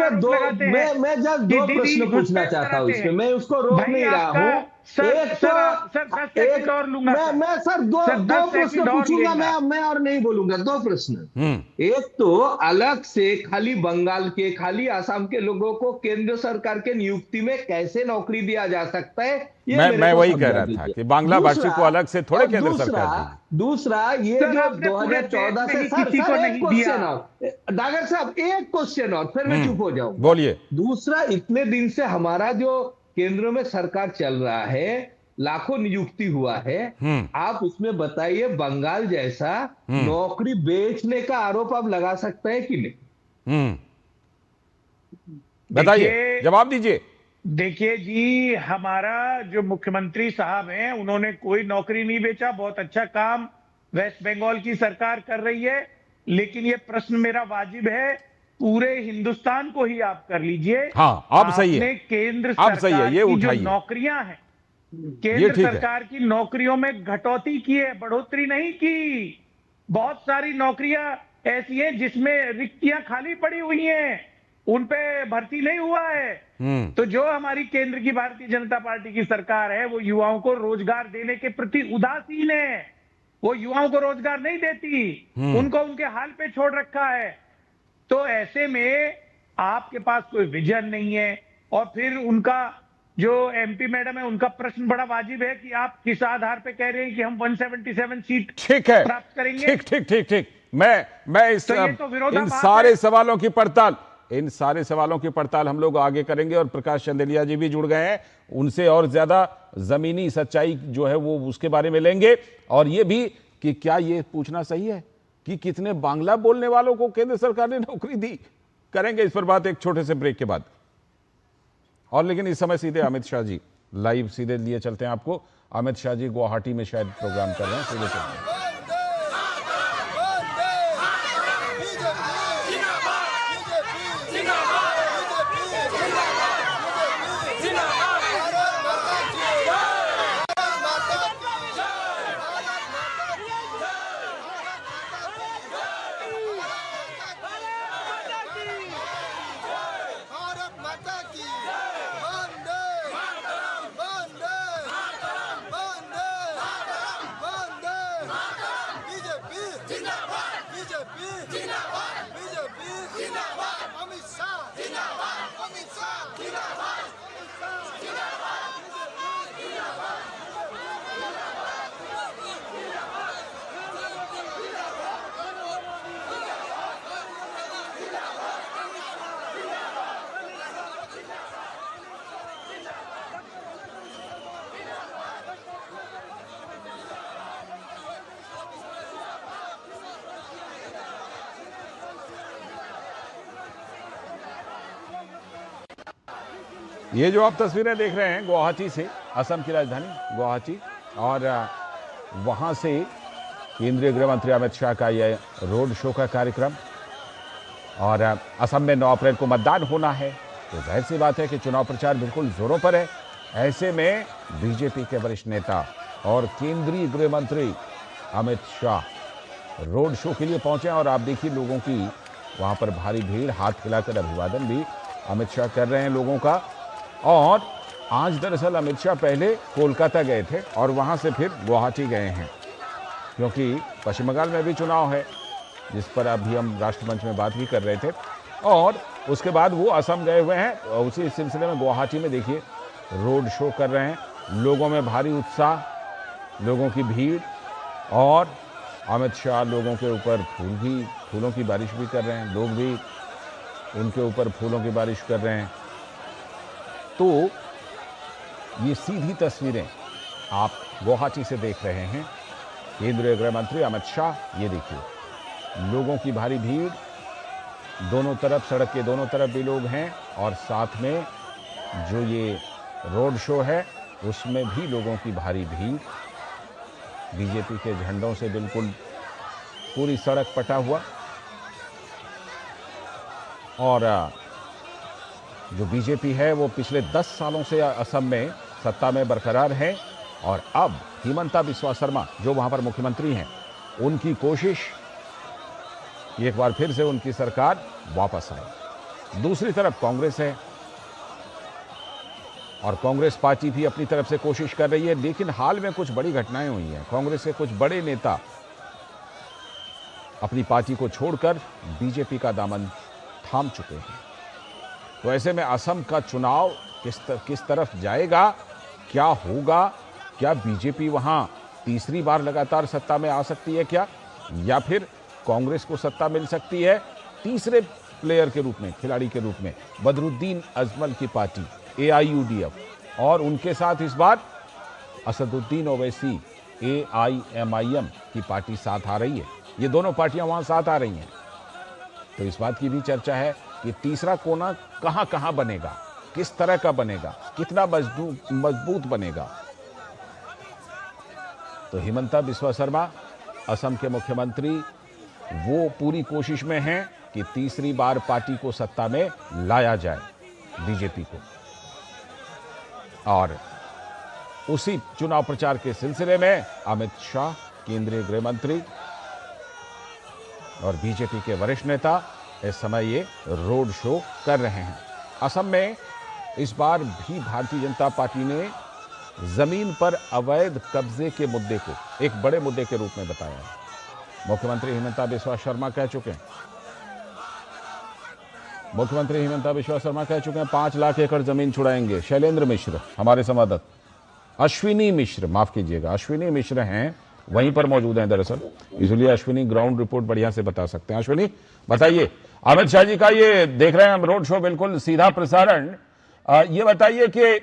मैं जस्ट दो प्रश्न पूछना चाहता हूँ इसमें, मैं उसको रोक नहीं रहा हूँ। मैं सर दो प्रश्न पूछूंगा, मैं और नहीं बोलूंगा, दो प्रश्न। एक तो अलग से खाली बंगाल के, खाली आसाम के लोगों को केंद्र सरकार के नियुक्ति में कैसे नौकरी दिया जा सकता है, मैं वही कह रहा था कि बांग्ला भाषी को अलग से थोड़े केंद्र सरकार। दूसरा ये जो 2014 से किसी को नहीं दिया। डागर साहब एक क्वेश्चन और फिर मैं चुप हो जाऊं। बोलिए। दूसरा, इतने दिन से हमारा जो केंद्र में सरकार चल रहा है, लाखों नियुक्ति हुआ है, आप उसमें बताइए बंगाल जैसा नौकरी बेचने का आरोप आप लगा सकते हैं कि नहीं? बताइए, जवाब दीजिए। देखिए जी, हमारा जो मुख्यमंत्री साहब हैं उन्होंने कोई नौकरी नहीं बेचा, बहुत अच्छा काम वेस्ट बंगाल की सरकार कर रही है। लेकिन ये प्रश्न मेरा वाजिब है, पूरे हिंदुस्तान को ही आप कर लीजिए। हाँ, आप सही है, केंद्र आप सही है, ये सरकार की जो उठाइए। नौकरियां हैं, केंद्र सरकार की नौकरियों में घटौती की है, बढ़ोतरी नहीं की। बहुत सारी नौकरियां ऐसी हैं जिसमें रिक्तियां खाली पड़ी हुई हैं, उन पे भर्ती नहीं हुआ है। तो जो हमारी केंद्र की भारतीय जनता पार्टी की सरकार है, वो युवाओं को रोजगार देने के प्रति उदासीन है। वो युवाओं को रोजगार नहीं देती, उनको उनके हाल पे छोड़ रखा है। तो ऐसे में आपके पास कोई विजन नहीं है। और फिर उनका जो एमपी मैडम है, उनका प्रश्न बड़ा वाजिब है कि आप किस आधार पे कह रहे हैं कि हम 177 सीट ठीक है प्राप्त करेंगे। ठीक। मैं इन सारे सवालों की पड़ताल, हम लोग आगे करेंगे। और प्रकाश चंदेलिया जी भी जुड़ गए हैं, उनसे और ज्यादा जमीनी सच्चाई जो है वो उसके बारे में लेंगे। और ये भी कि क्या ये पूछना सही है कि कितने बांग्ला बोलने वालों को केंद्र सरकार ने नौकरी दी। करेंगे इस पर बात एक छोटे से ब्रेक के बाद। और लेकिन इस समय सीधे अमित शाह जी लाइव सीधे लिए चलते हैं आपको। अमित शाह जी गुवाहाटी में शायद प्रोग्राम कर रहे हैं, सीधे चलते हैं। ये जो आप तस्वीरें देख रहे हैं गुवाहाटी से, असम की राजधानी गुवाहाटी, और वहां से केंद्रीय गृह मंत्री अमित शाह का यह रोड शो का कार्यक्रम। और असम में 9 अप्रैल को मतदान होना है, तो जाहिर सी बात है कि चुनाव प्रचार बिल्कुल जोरों पर है। ऐसे में बीजेपी के वरिष्ठ नेता और केंद्रीय गृह मंत्री अमित शाह रोड शो के लिए पहुंचे। और आप देखिए लोगों की वहां पर भारी भीड़, हाथ हिलाकर अभिवादन भी अमित शाह कर रहे हैं लोगों का। और आज दरअसल अमित शाह पहले कोलकाता गए थे और वहां से फिर गुवाहाटी गए हैं, क्योंकि पश्चिम बंगाल में भी चुनाव है, जिस पर अभी हम राष्ट्रमंच में बात भी कर रहे थे। और उसके बाद वो असम गए हुए हैं, और उसी सिलसिले में गुवाहाटी में देखिए रोड शो कर रहे हैं। लोगों में भारी उत्साह, लोगों की भीड़, और अमित शाह लोगों के ऊपर फूलों की बारिश भी कर रहे हैं, लोग भी उनके ऊपर फूलों की बारिश कर रहे हैं। तो ये सीधी तस्वीरें आप गुवाहाटी से देख रहे हैं। केंद्रीय गृह मंत्री अमित शाह, ये देखिए लोगों की भारी भीड़, दोनों तरफ, सड़क के दोनों तरफ भी लोग हैं। और साथ में जो ये रोड शो है उसमें भी लोगों की भारी भीड़, बीजेपी के झंडों से बिल्कुल पूरी सड़क पटा हुआ। और जो बीजेपी है वो पिछले 10 सालों से असम में सत्ता में बरकरार हैं और अब हिमंता बिस्वा शर्मा जो वहां पर मुख्यमंत्री हैं, उनकी कोशिश एक बार फिर से उनकी सरकार वापस आए। दूसरी तरफ कांग्रेस है और कांग्रेस पार्टी भी अपनी तरफ से कोशिश कर रही है, लेकिन हाल में कुछ बड़ी घटनाएं हुई हैं। कांग्रेस के कुछ बड़े नेता अपनी पार्टी को छोड़कर बीजेपी का दामन थाम चुके हैं। तो ऐसे में असम का चुनाव किस तरफ जाएगा, क्या होगा, क्या बीजेपी वहां तीसरी बार लगातार सत्ता में आ सकती है क्या, या फिर कांग्रेस को सत्ता मिल सकती है तीसरे प्लेयर के रूप में, खिलाड़ी के रूप में बदरुद्दीन अजमल की पार्टी AIUDF, और उनके साथ इस बार असदुद्दीन ओवैसी AIMIM की पार्टी साथ आ रही है। ये दोनों पार्टियां वहां साथ आ रही हैं। तो इस बात की भी चर्चा है कि तीसरा कोना कहां बनेगा, किस तरह का बनेगा, कितना मजबूत बनेगा। तो हिमंता बिस्वा शर्मा असम के मुख्यमंत्री वो पूरी कोशिश में हैं कि तीसरी बार पार्टी को सत्ता में लाया जाए, बीजेपी को। और उसी चुनाव प्रचार के सिलसिले में अमित शाह, केंद्रीय गृह मंत्री और बीजेपी के वरिष्ठ नेता इस समय ये रोड शो कर रहे हैं। असम में इस बार भी भारतीय जनता पार्टी ने जमीन पर अवैध कब्जे के मुद्दे को एक बड़े मुद्दे के रूप में बताया है। मुख्यमंत्री हिमंता बिस्वा शर्मा कह चुके हैं 5 लाख एकड़ जमीन छुड़ाएंगे। शैलेंद्र मिश्र, हमारे संवाददाता, अश्विनी मिश्र, माफ कीजिएगा, अश्विनी मिश्र हैं, वहीं पर मौजूद हैं दरअसल, इसलिए अश्विनी ग्राउंड रिपोर्ट बढ़िया से बता सकते हैं। अश्विनी बताइए, अमित शाह जी का ये देख रहे हैं हम रोड शो, बिल्कुल सीधा प्रसारण, ये बताइए कि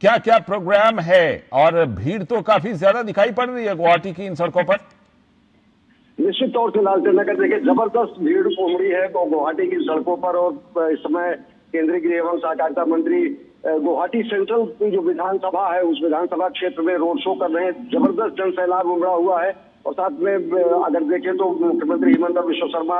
क्या क्या प्रोग्राम है, और भीड़ तो काफी ज्यादा दिखाई पड़ रही है गुवाहाटी की इन सड़कों पर। निश्चित तौर से लालचंद नगर देखिए जबरदस्त भीड़ उमड़ी है गुवाहाटी की सड़कों पर, और इस समय केंद्रीय गृह एवं सहकारिता मंत्री गुवाहाटी सेंट्रल की जो विधानसभा है उस विधानसभा क्षेत्र में रोड शो कर रहे हैं। जबरदस्त जनसैलाब उमड़ा हुआ है, और साथ में अगर देखें तो मुख्यमंत्री हिमंता बिस्वा शर्मा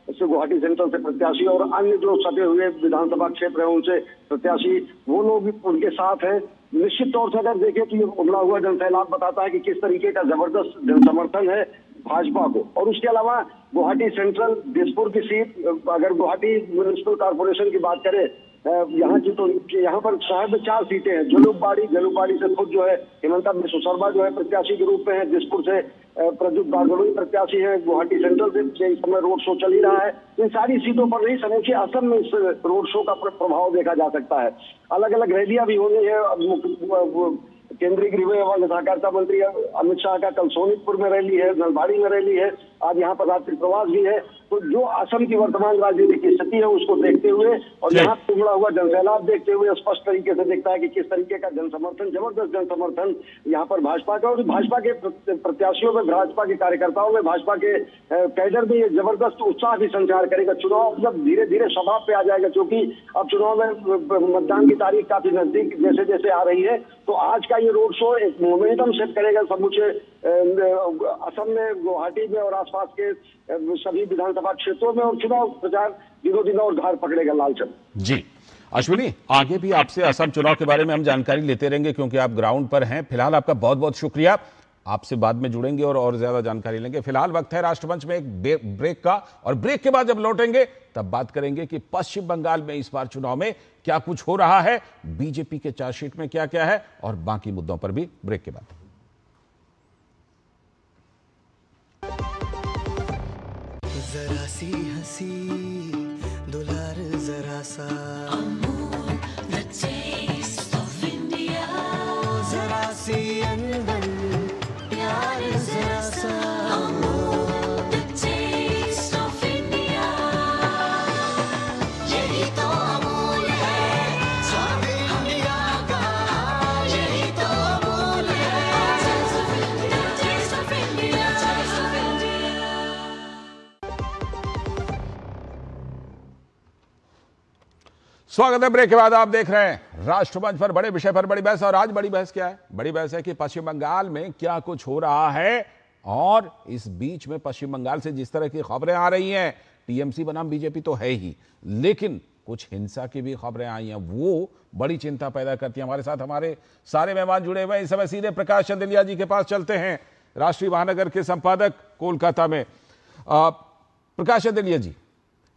से गुवाहाटी सेंट्रल से प्रत्याशी और अन्य जो सटे हुए विधानसभा क्षेत्र है उनसे प्रत्याशी, वो लोग भी उनके साथ हैं। निश्चित तौर से अगर देखें तो ये उमड़ा हुआ जनसैलाब बताता है कि किस तरीके का जबरदस्त जनसमर्थन है भाजपा को। और उसके अलावा गुवाहाटी सेंट्रल दिसपुर की सीट, अगर गुवाहाटी म्युनिसिपल कॉर्पोरेशन की बात करें यहाँ की, तो यहाँ पर शहर में 4 सीटें हैं। जलूकबाड़ी से खुद जो है हिमंता बिस्वा शर्मा जो है प्रत्याशी के रूप में है, दिसपुर से प्रद्युत बागड़ोई प्रत्याशी है, गुवाहाटी सेंट्रल से इस समय रोड शो चल ही रहा है। इन सारी सीटों पर नहीं, समूचे असम में इस रोड शो का प्रभाव देखा जा सकता है। अलग अलग रैलियां भी होनी है। केंद्रीय गृह एवं सहकारिता मंत्री अमित शाह का कल सोनीतपुर में रैली है, नलबाड़ी में रैली है, आज यहाँ पर रात्रि प्रवास भी है। तो जो असम की वर्तमान राजनीतिक स्थिति है उसको देखते हुए और यहाँ उमड़ा हुआ जनसैलाब देखते हुए स्पष्ट तरीके से दिखता है कि किस तरीके का जनसमर्थन, जबरदस्त जनसमर्थन यहाँ पर भाजपा का, और भाजपा के प्रत्याशियों में, भाजपा के कार्यकर्ताओं में, भाजपा के कैडर में ये जबरदस्त उत्साह भी संचार करेगा। चुनाव जब धीरे धीरे स्वभाव पे आ जाएगा, क्योंकि अब चुनाव में मतदान की तारीख काफी नजदीक जैसे जैसे आ रही है, तो आज का ये रोड शो एक मोमेंटम सेट करेगा समूचे असम में, गुवाहाटी में और आसपास के सभी विधानसभा क्षेत्रों में, और चुनाव प्रचार दिनों दिन और धार पकड़ेगा। लालचंद जी, अश्विनी, आगे भी आपसे असम चुनाव के बारे में हम जानकारी लेते रहेंगे क्योंकि आप ग्राउंड पर हैं। फिलहाल आपका बहुत बहुत शुक्रिया, आपसे बाद में जुड़ेंगे और ज्यादा जानकारी लेंगे। फिलहाल वक्त है राष्ट्रमंच में एक ब्रेक का, और ब्रेक के बाद जब लौटेंगे तब बात करेंगे कि पश्चिम बंगाल में इस बार चुनाव में क्या कुछ हो रहा है, बीजेपी के चार्जशीट में क्या क्या है, और बाकी मुद्दों पर भी ब्रेक के बाद। जरा सी हंसी दुलार जरा सा, जरा सी अनबन प्यार जरा सा, यही तो अमूल है स्वाद इंडिया का, यही तो अमूल है टेस्ट ऑफ इंडिया। स्वागत है, ब्रेक के बाद आप देख रहे हैं राष्ट्रमंच पर बड़े विषय पर बड़ी बहस। और आज बड़ी बहस क्या है? बड़ी बहस है कि पश्चिम बंगाल में क्या कुछ हो रहा है, और इस बीच में पश्चिम बंगाल से जिस तरह की खबरें आ रही हैं, टीएमसी बनाम बीजेपी तो है ही, लेकिन कुछ हिंसा की भी खबरें आई हैं, वो बड़ी चिंता पैदा करती हैं। हमारे साथ हमारे सारे मेहमान जुड़े हुए हैं। इस समय सीधे प्रकाश चंदेलिया जी के पास चलते हैं, राष्ट्रीय महानगर के संपादक कोलकाता में। प्रकाश चंदेलिया जी,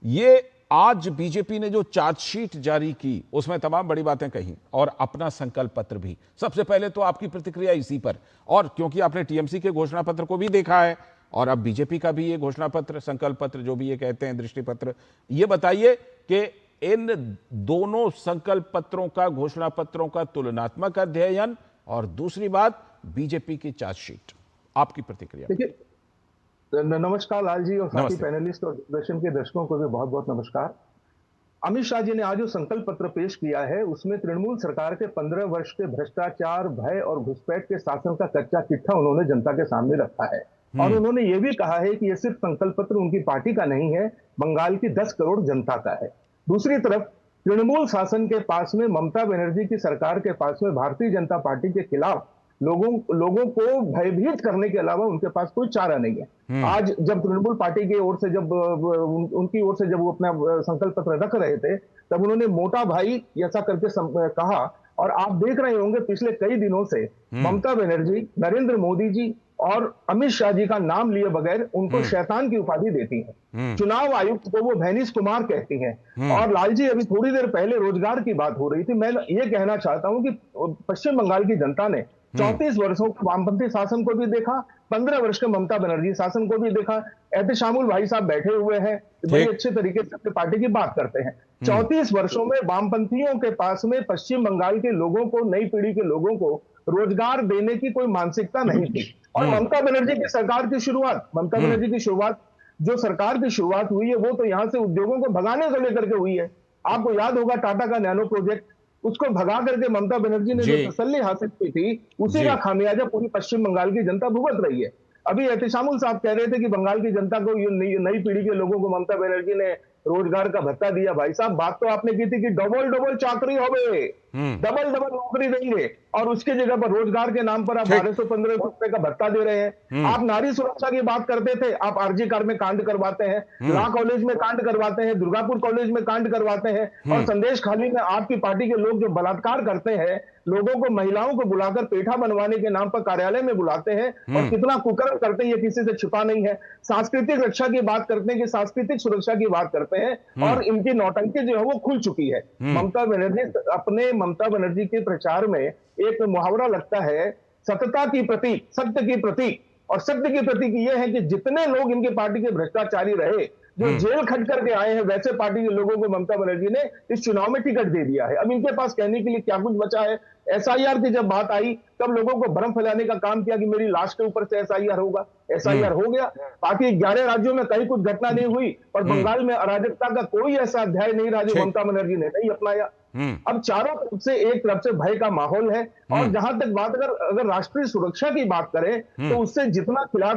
ये आज बीजेपी ने जो चार्जशीट जारी की उसमें तमाम बड़ी बातें कही और अपना संकल्प पत्र भी। सबसे पहले तो आपकी प्रतिक्रिया इसी पर, और क्योंकि आपने टीएमसी के घोषणा पत्र को भी देखा है और अब बीजेपी का भी ये घोषणा पत्र, संकल्प पत्र जो भी ये कहते हैं, दृष्टि पत्र, ये बताइए कि इन दोनों संकल्प पत्रों का, घोषणा पत्रों का तुलनात्मक अध्ययन और दूसरी बात बीजेपी की चार्जशीट, आपकी प्रतिक्रिया। देखिए, नमस्कार लाल जी और साथी पैनलिस्ट और दूरदर्शन के दर्शकों को भी बहुत बहुत नमस्कार। अमित शाह जी ने आज जो संकल्प पत्र पेश किया है उसमें तृणमूल सरकार के 15 वर्ष के भ्रष्टाचार, भय और घुसपैठ के शासन का कच्चा चिट्ठा उन्होंने जनता के सामने रखा है। और उन्होंने ये भी कहा है कि यह सिर्फ संकल्प पत्र उनकी पार्टी का नहीं है, बंगाल की 10 करोड़ जनता का है। दूसरी तरफ तृणमूल शासन के पास में, ममता बनर्जी की सरकार के पास में भारतीय जनता पार्टी के खिलाफ लोगों को भयभीत करने के अलावा उनके पास कोई चारा नहीं है। आज जब तृणमूल पार्टी की ओर से उनकी ओर से जब वो अपना संकल्प पत्र रख रहे थे तब उन्होंने मोटा भाई ऐसा करके कहा, और आप देख रहे होंगे पिछले कई दिनों से ममता बनर्जी, नरेंद्र मोदी जी और अमित शाह जी का नाम लिए बगैर उनको शैतान की उपाधि देती हैं। चुनाव आयुक्त को वो भैनीश कुमार कहती हैं। और लाल जी, अभी थोड़ी देर पहले रोजगार की बात हो रही थी। मैं ये कहना चाहता हूं कि पश्चिम बंगाल की जनता ने 34 वर्षों के वामपंथी शासन को भी देखा, 15 वर्ष के ममता बनर्जी शासन को भी देखा। एहतेशामुल भाई साहब बैठे हुए हैं, बड़े अच्छे तरीके से अपनी पार्टी की बात करते हैं। 34 वर्षों में वामपंथियों के पास में पश्चिम बंगाल के लोगों को, नई पीढ़ी के लोगों को रोजगार देने की कोई मानसिकता नहीं थी। और ममता बनर्जी की सरकार की शुरुआत, ममता बनर्जी की शुरुआत, जो सरकार की शुरुआत हुई है वो तो यहां से उद्योगों को भगाने को लेकर के हुई है। आपको याद होगा टाटा का नैनो प्रोजेक्ट, उसको भगा करके ममता बनर्जी ने जो तसल्ली हासिल की थी उसी का खामियाजा पूरी पश्चिम बंगाल की जनता भुगत रही है। अभी एहतेशामुल साहब कह रहे थे कि बंगाल की जनता को, नई पीढ़ी के लोगों को ममता बनर्जी ने रोजगार का भत्ता दिया। भाई साहब, बात तो आपने की थी कि डबल चाकरी हो गए, डबल नौकरी देंगे, और उसके जगह पर रोजगार के नाम पर आप 1200-1500 रुपए का भत्ता दे रहे हैं। आप नारी सुरक्षा की बात करते थे, आप आरजी कार में कांड करवाते हैं, लॉ कॉलेज में कांड करवाते हैं, दुर्गापुर कॉलेज में कांड करवाते हैं, और संदेश खाली में आपकी पार्टी के लोग जो बलात्कार करते हैं, लोगों को, महिलाओं को बुलाकर पेठा बनवाने के नाम पर कार्यालय में बुलाते हैं और कितना कुकर्म करते हैं ये किसी से छिपा नहीं है। सांस्कृतिक रक्षा की बात करते हैं कि सांस्कृतिक सुरक्षा की बात करते हैं, और इनकी नौटंकी जो है वो खुल चुकी है। ममता बनर्जी के प्रचार में एक मुहावरा लगता है, सत्यता की प्रतीक, सत्य की प्रतीक, और सत्य की प्रतीक ये है कि जितने लोग इनके पार्टी के भ्रष्टाचारी रहे, जो जेल खट करके आए हैं, वैसे पार्टी के लोगों को ममता बनर्जी ने इस चुनाव में टिकट दे दिया है। अब इनके पास कहने के लिए क्या कुछ बचा है? एसआईआर की जब बात आई तब लोगों को भ्रम फैलाने का काम किया कि मेरी लाश के ऊपर से एसआईआर होगा। एसआईआर हो गया, बाकी 11 राज्यों में कहीं कुछ घटना नहीं हुई, और बंगाल में अराजकता का कोई ऐसा अध्याय नहीं रहा जो ममता बनर्जी ने नहीं अपनाया। अब चारों तरफ से, एक तरफ से भय का माहौल है, और जहां तक बात अगर राष्ट्रीय सुरक्षा की बात करें तो उससे जितना खिलवाड़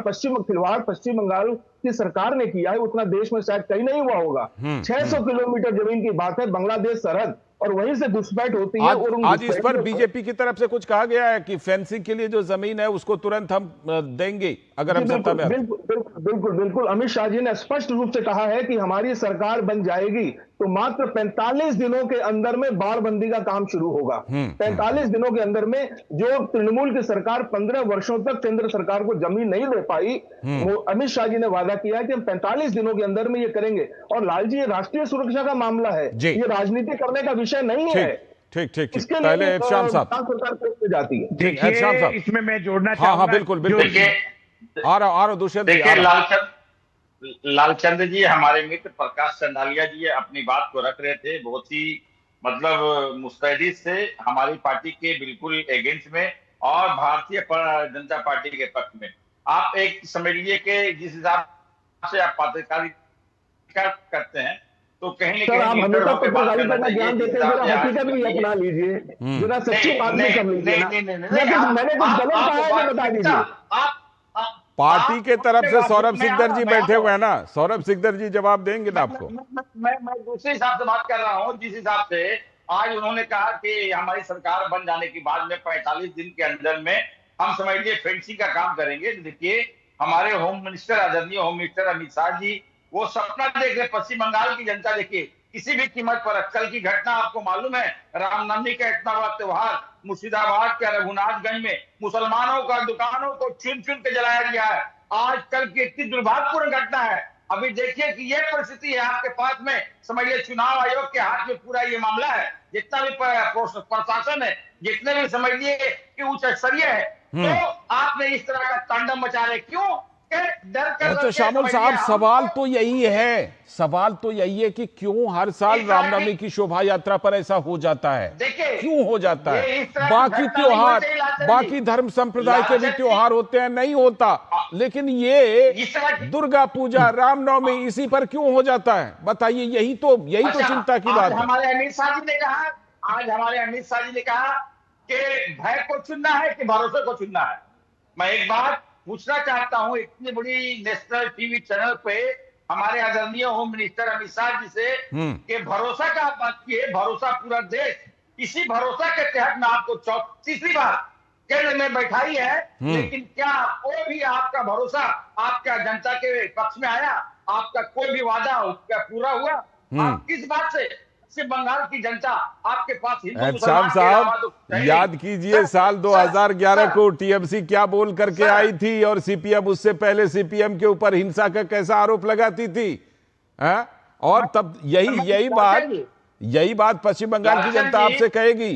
पश्चिम बंगाल की सरकार ने किया है उतना देश में शायद कहीं नहीं हुआ होगा। 600 किलोमीटर जमीन की बात है, बांग्लादेश सरहद, और वहीं से घुसपैठ होती है। और आज इस पर बीजेपी की तरफ से कुछ कहा गया है कि फेंसिंग के लिए जो जमीन है उसको तुरंत हम देंगे अगर हम सत्ता में। बिल्कुल अमित शाह जी ने स्पष्ट रूप से कहा है कि हमारी सरकार बन जाएगी तो मात्र 45 दिनों के अंदर में बाड़बंदी का काम शुरू होगा। 45 दिनों के अंदर में जो तृणमूल की सरकार 15 वर्षों तक केंद्र सरकार को जमीन नहीं दे पाई, वो अमित शाह जी ने वादा किया कि हम 45 दिनों के अंदर में ये करेंगे। और लाल जी, ये राष्ट्रीय सुरक्षा का मामला है, ये राजनीति करने का विषय नहीं है। ठीक पहले श्याम साहब जाती है। देखिए, इसमें मैं जोड़ना चाहूंगा। हाँ, बिल्कुल आ रहा दुष्यंत। देखिए लालचंद्र जी, हमारे मित्र प्रकाश चंदालिया जी अपनी बात को रख रहे थे बहुत ही मतलब मुस्तैदी से, हमारी पार्टी के बिल्कुल अगेंस्ट में और भारतीय जनता पार्टी के पक्ष में। आप एक समझ लीजिए कि जिस हिसाब से आप पत्रकारिता करते हैं तो कहीं सर, आप हमेशा पत्रकारिता का ज्ञान देते हैं, जरा हकीकत भी अपना लीजिए, जरा सच्ची बात भी कर लीजिए। मैंने कुछ गलत कहा है तो बता दीजिए। पार्टी के तरफ से सौरभ सिकदर जी बैठे हुए हैं ना, सौरभ सिकदर जी जवाब देंगे ना आपको। मैं दूसरे हिसाब से बात कर रहा हूँ, जिस हिसाब से आज उन्होंने कहा कि हमारी सरकार बन जाने के बाद में 45 दिन के अंदर में हम समझ लीजिए फेंसिंग का काम करेंगे। देखिए, हमारे होम मिनिस्टर, आदरणीय होम मिनिस्टर अमित शाह जी वो सपना देख रहे, पश्चिम बंगाल की जनता देखिए किसी भी कीमत पर। कल की घटना आपको मालूम है, रामनवमी का इतना बड़ा त्योहार मुर्शिदाबाद के रघुनाथगंज में मुसलमानों का दुकानों को चुन चुन के जलाया गया है। आज कल की इतनी दुर्भाग्यपूर्ण घटना है। अभी देखिए कि ये परिस्थिति है आपके पास में, समझिए चुनाव आयोग के हाथ में पूरा ये मामला है। जितना भी प्रशासन है, जितने भी समझिए कि उच्च स्तरीय है, तो आपने इस तरह का तांडव मचा रहे क्यों? डर कर तो शामुल साहब, सवाल तो यही है, सवाल तो यही है कि क्यों हर साल रामनवमी की शोभा यात्रा पर ऐसा हो जाता है? क्यों हो जाता है? बाकी त्योहार, बाकी धर्म संप्रदाय के भी त्योहार होते हैं, नहीं होता, लेकिन ये दुर्गा पूजा, रामनवमी, इसी पर क्यों हो जाता है? बताइए, यही तो चिंता की बात है। हमारे अमित शाह जी ने कहा, आज हमारे अमित शाह जी ने कहा कि भय को चुनना है कि भरोसे को चुनना है। मैं एक बात पूछना चाहता हूं, इतनी बड़ी नेशनल टीवी चैनल पे हमारे आदरणीय होम मिनिस्टर अमित शाह जी से कि भरोसा का बात की है, भरोसा पूरा देश, इसी भरोसा के तहत मैं आपको तीसरी बार केंद्र में बैठाई है, लेकिन क्या कोई भी आपका भरोसा आपका जनता के पक्ष में आया? आपका कोई भी वादा उसका पूरा हुआ? आप किस बात से बंगाल की जनता आपके पास शाम साहब, याद कीजिए साल 2011 को टीएमसी क्या बोल करके आई थी, और सीपीएम उससे पहले सीपीएम के ऊपर हिंसा का कैसा आरोप लगाती थी, है? और तब यही बात पश्चिम बंगाल की जनता आपसे कहेगी।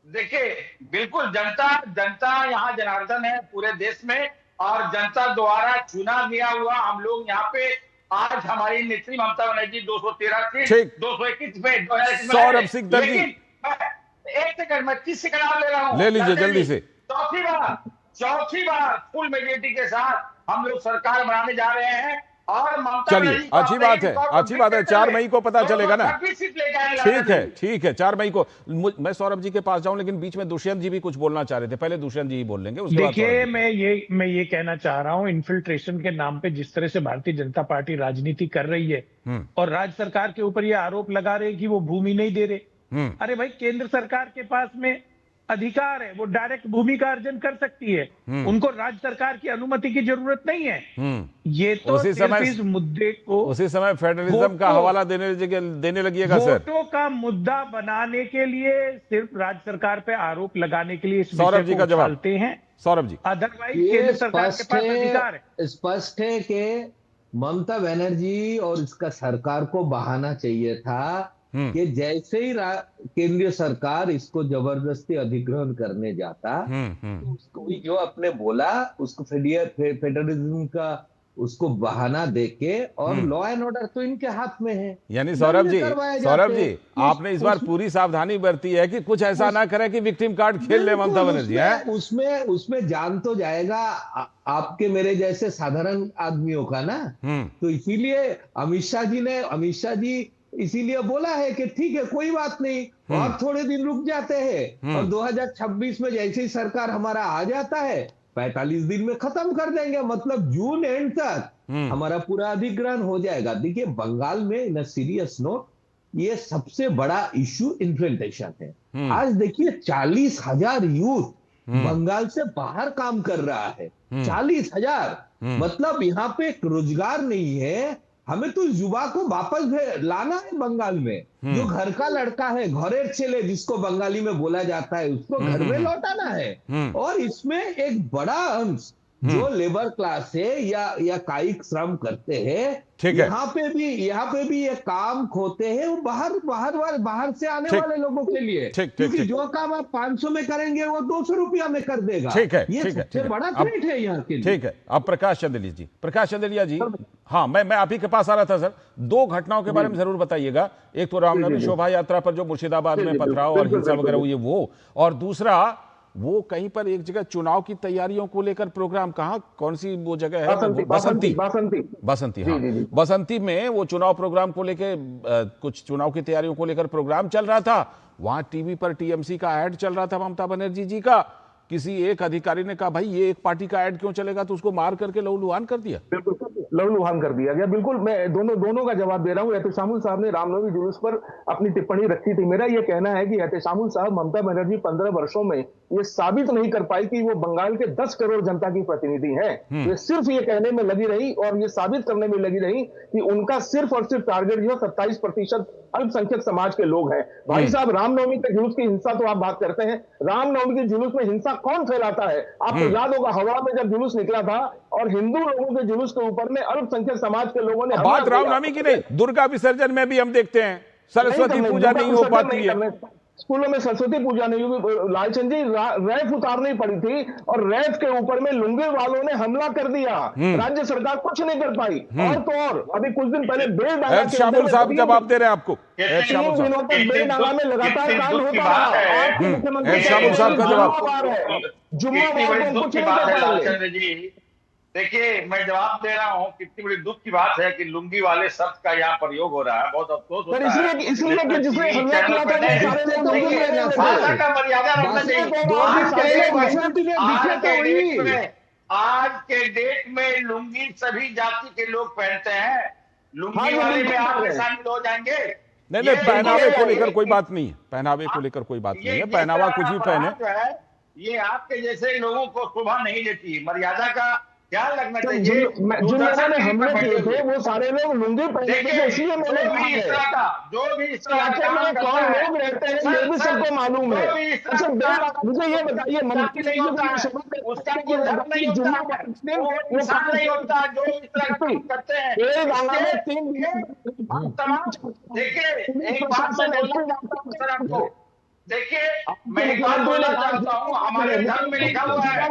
देखिए, बिल्कुल जनता यहाँ जनार्दन है पूरे देश में, और जनता द्वारा चुना गया हुआ हम लोग यहाँ पे। आज हमारी नेत्री ममता बनर्जी 213 सीट 221 पे 2021 सौरभ सिंह दर्जी, एक सेकंड, मैं 30 सेकंड आप ले रहा हूँ, ले लीजिए जल्दी से। चौथी बार फुल मेजोरिटी के साथ हम लोग सरकार बनाने जा रहे हैं, और ममता चलिए, अच्छी बात है, 4 मई को पता चलेगा ना। ठीक है, 4 मई को। मैं सौरभ जी के पास जाऊं, लेकिन बीच में दुष्यंत जी भी कुछ बोलना चाह रहे थे, पहले दुष्यंत जी ही बोल लेंगे, उसके बाद। देखिए, मैं ये कहना चाह रहा हूं, इन्फिल्ट्रेशन के नाम पे जिस तरह से भारतीय जनता पार्टी राजनीति कर रही है, और राज्य सरकार के ऊपर ये आरोप लगा रहे कि वो भूमि नहीं दे रहे। अरे भाई, केंद्र सरकार के पास में अधिकार है, वो डायरेक्ट भूमि का अर्जन कर सकती है, उनको राज्य सरकार की अनुमति की जरूरत नहीं है। ये तो उसी समय फेडरलिज्म का हवाला देने लगिएगा सर। वोटों का मुद्दा बनाने के लिए, सिर्फ राज्य सरकार पे आरोप लगाने के लिए सौरभ जी का जवाब डालते हैं। सौरभ जी, अदरवाइज केंद्र सरकार के पास अधिकार है। स्पष्ट है कि ममता बनर्जी और इसका सरकार को बहाना चाहिए था कि जैसे ही केंद्रीय सरकार इसको जबरदस्ती अधिग्रहण करने जाता, तो उसको जो आपने बोला, उसको फेडरलिज्म का उसको बहाना देके, और लॉ एंड ऑर्डर तो इनके हाथ में है। यानी सौरभ जी, आपने इस बार पूरी सावधानी बरती है कि कुछ ऐसा ना करे कि विक्टिम कार्ड खेल ले ममता बनर्जी है। उसमें जान तो जाएगा आपके मेरे जैसे साधारण आदमियों का ना। तो इसीलिए अमित शाह जी इसीलिए बोला है कि ठीक है, कोई बात नहीं, और थोड़े दिन रुक जाते हैं, और 2026 में जैसे ही सरकार हमारा आ जाता है, 45 दिन में खत्म कर देंगे, मतलब जून एंड तक हमारा पूरा अधिग्रहण हो जाएगा। देखिए, बंगाल में इन सीरियस नोट, ये सबसे बड़ा इश्यू इन्फिल्ट्रेशन है। आज देखिए, 40,000 यूथ बंगाल से बाहर काम कर रहा है। 40,000, मतलब यहाँ पे एक रोजगार नहीं है। हमें तो युवा को वापस लाना है बंगाल में। जो घर का लड़का है, घरेर चेले जिसको बंगाली में बोला जाता है, उसको घर में लौटाना है। और इसमें एक बड़ा अंश जो लेबर क्लास है या कायिक श्रम करते हैं, यहाँ पे भी ये काम खोते हैं, वो बाहर से आने वाले लोगों के लिए, क्योंकि जो काम आप 500 में करेंगे वो 200 रुपया में कर देगा। ये सबसे बड़ा थ्रेट है यहाँ के लिए। ठीक है, अब प्रकाश चंदेलिया जी, हाँ, मैं आप ही के पास आ रहा था सर। 2 घटनाओं के बारे में जरूर बताइएगा। एक तो रामनवमी शोभा यात्रा पर जो मुर्शिदाबाद में पथराव और हिंसा वगैरह हुई है वो, और दूसरा वो कहीं पर एक जगह चुनाव की तैयारियों को लेकर प्रोग्राम, कौन सी वो जगह है? बसंती, हाँ, बसंती में वो चुनाव प्रोग्राम को लेकर, कुछ चुनाव की तैयारियों को लेकर प्रोग्राम चल रहा था। वहां टीवी पर टीएमसी का ऐड चल रहा था ममता बनर्जी जी का। किसी एक अधिकारी ने कहा, भाई ये एक पार्टी का ऐड क्यों चलेगा, तो उसको मार करके लहूलुहान कर दिया। बिल्कुल लहूलुहान कर दिया गया। बिल्कुल, मैं दोनों का जवाब दे रहा हूँ। एहतेशामुल साहब ने रामनवमी जुलूस पर अपनी टिप्पणी रखी थी। मेरा यह कहना है कि एहतेशामुल साहब, ममता बनर्जी 15 वर्षों में ये साबित नहीं कर पाई कि वो बंगाल के 10 करोड़ जनता की प्रतिनिधि है। ये सिर्फ ये कहने में लगी रही और ये साबित करने में लगी रही कि उनका सिर्फ और सिर्फ टारगेट जो 27% अल्पसंख्यक समाज के लोग हैं। भाई साहब, रामनवमी के जुलूस की हिंसा तो आप बात करते हैं, रामनवमी के जुलूस में हिंसा कौन फैलाता है? आपको याद होगा हावड़ा में जब जुलूस निकला था और हिंदू लोगों के जुलूस के ऊपर में अल्पसंख्यक समाज के लोगों ने बात रामनवमी की नहीं, दुर्गा विसर्जन में भी हम देखते हैं सरस्वती पूजा नहीं हो पाती है, स्कूलों में सरस्वती पूजा नहीं हुई। लालचंद जी, रैफ उतारनी पड़ी थी और रैफ के ऊपर में लुंगी वालों ने हमला कर दिया, राज्य सरकार कुछ नहीं कर पाई। और तो और अभी कुछ दिन पहले बेलडांगा के शामुल साहब जवाब दे रहे हैं आपको, 3 दिनों तक बेलडांगा में लगातार कांड होता रहा। आपके मुख्यमंत्री शामुल साहब का जवाब, जुम्मावार को कुछ नहीं कर पाएंगे। देखिए, मैं जवाब दे रहा हूँ, कितनी बड़ी दुख की बात है कि लुंगी वाले शब्द का यहाँ प्रयोग हो रहा है, बहुत अफसोस होता है। इसलिए कि जिसने हमला किया था वो सारे लोग लुंगी में रहते थे। भाषा का मर्यादा रखना चाहिए। आज के डेट में लुंगी सभी जाति के लोग पहनते हैं, लुंगी वाले में आप शामिल हो जाएंगे। नहीं, पहनावे को लेकर कोई बात नहीं है, पहनावे को लेकर कोई बात नहीं है, पहनावा कुछ भी पहने। ये आपके जैसे लोगों को शोभा नहीं देती, मर्यादा का ख्याल रखना चाहिए। जिन लोगों ने हमले किए थे वो सारे लोग लुंगी पहनते थे, इसलिए मैंने कहा है जो भी इस तरह का कौन लोग रहते हैं ये भी सबको मालूम है। अच्छा, मुझे ये बताइए, मंत्री नहीं होता उसका कोई धर्म नहीं होता, वो इंसान नहीं होता जो इस तरह काम करते हैं। देखिए, एक बात मैं आपको, देखिए, मैं एक बात बोलना चाहता हूँ, हमारे धर्म में लिखा हुआ है,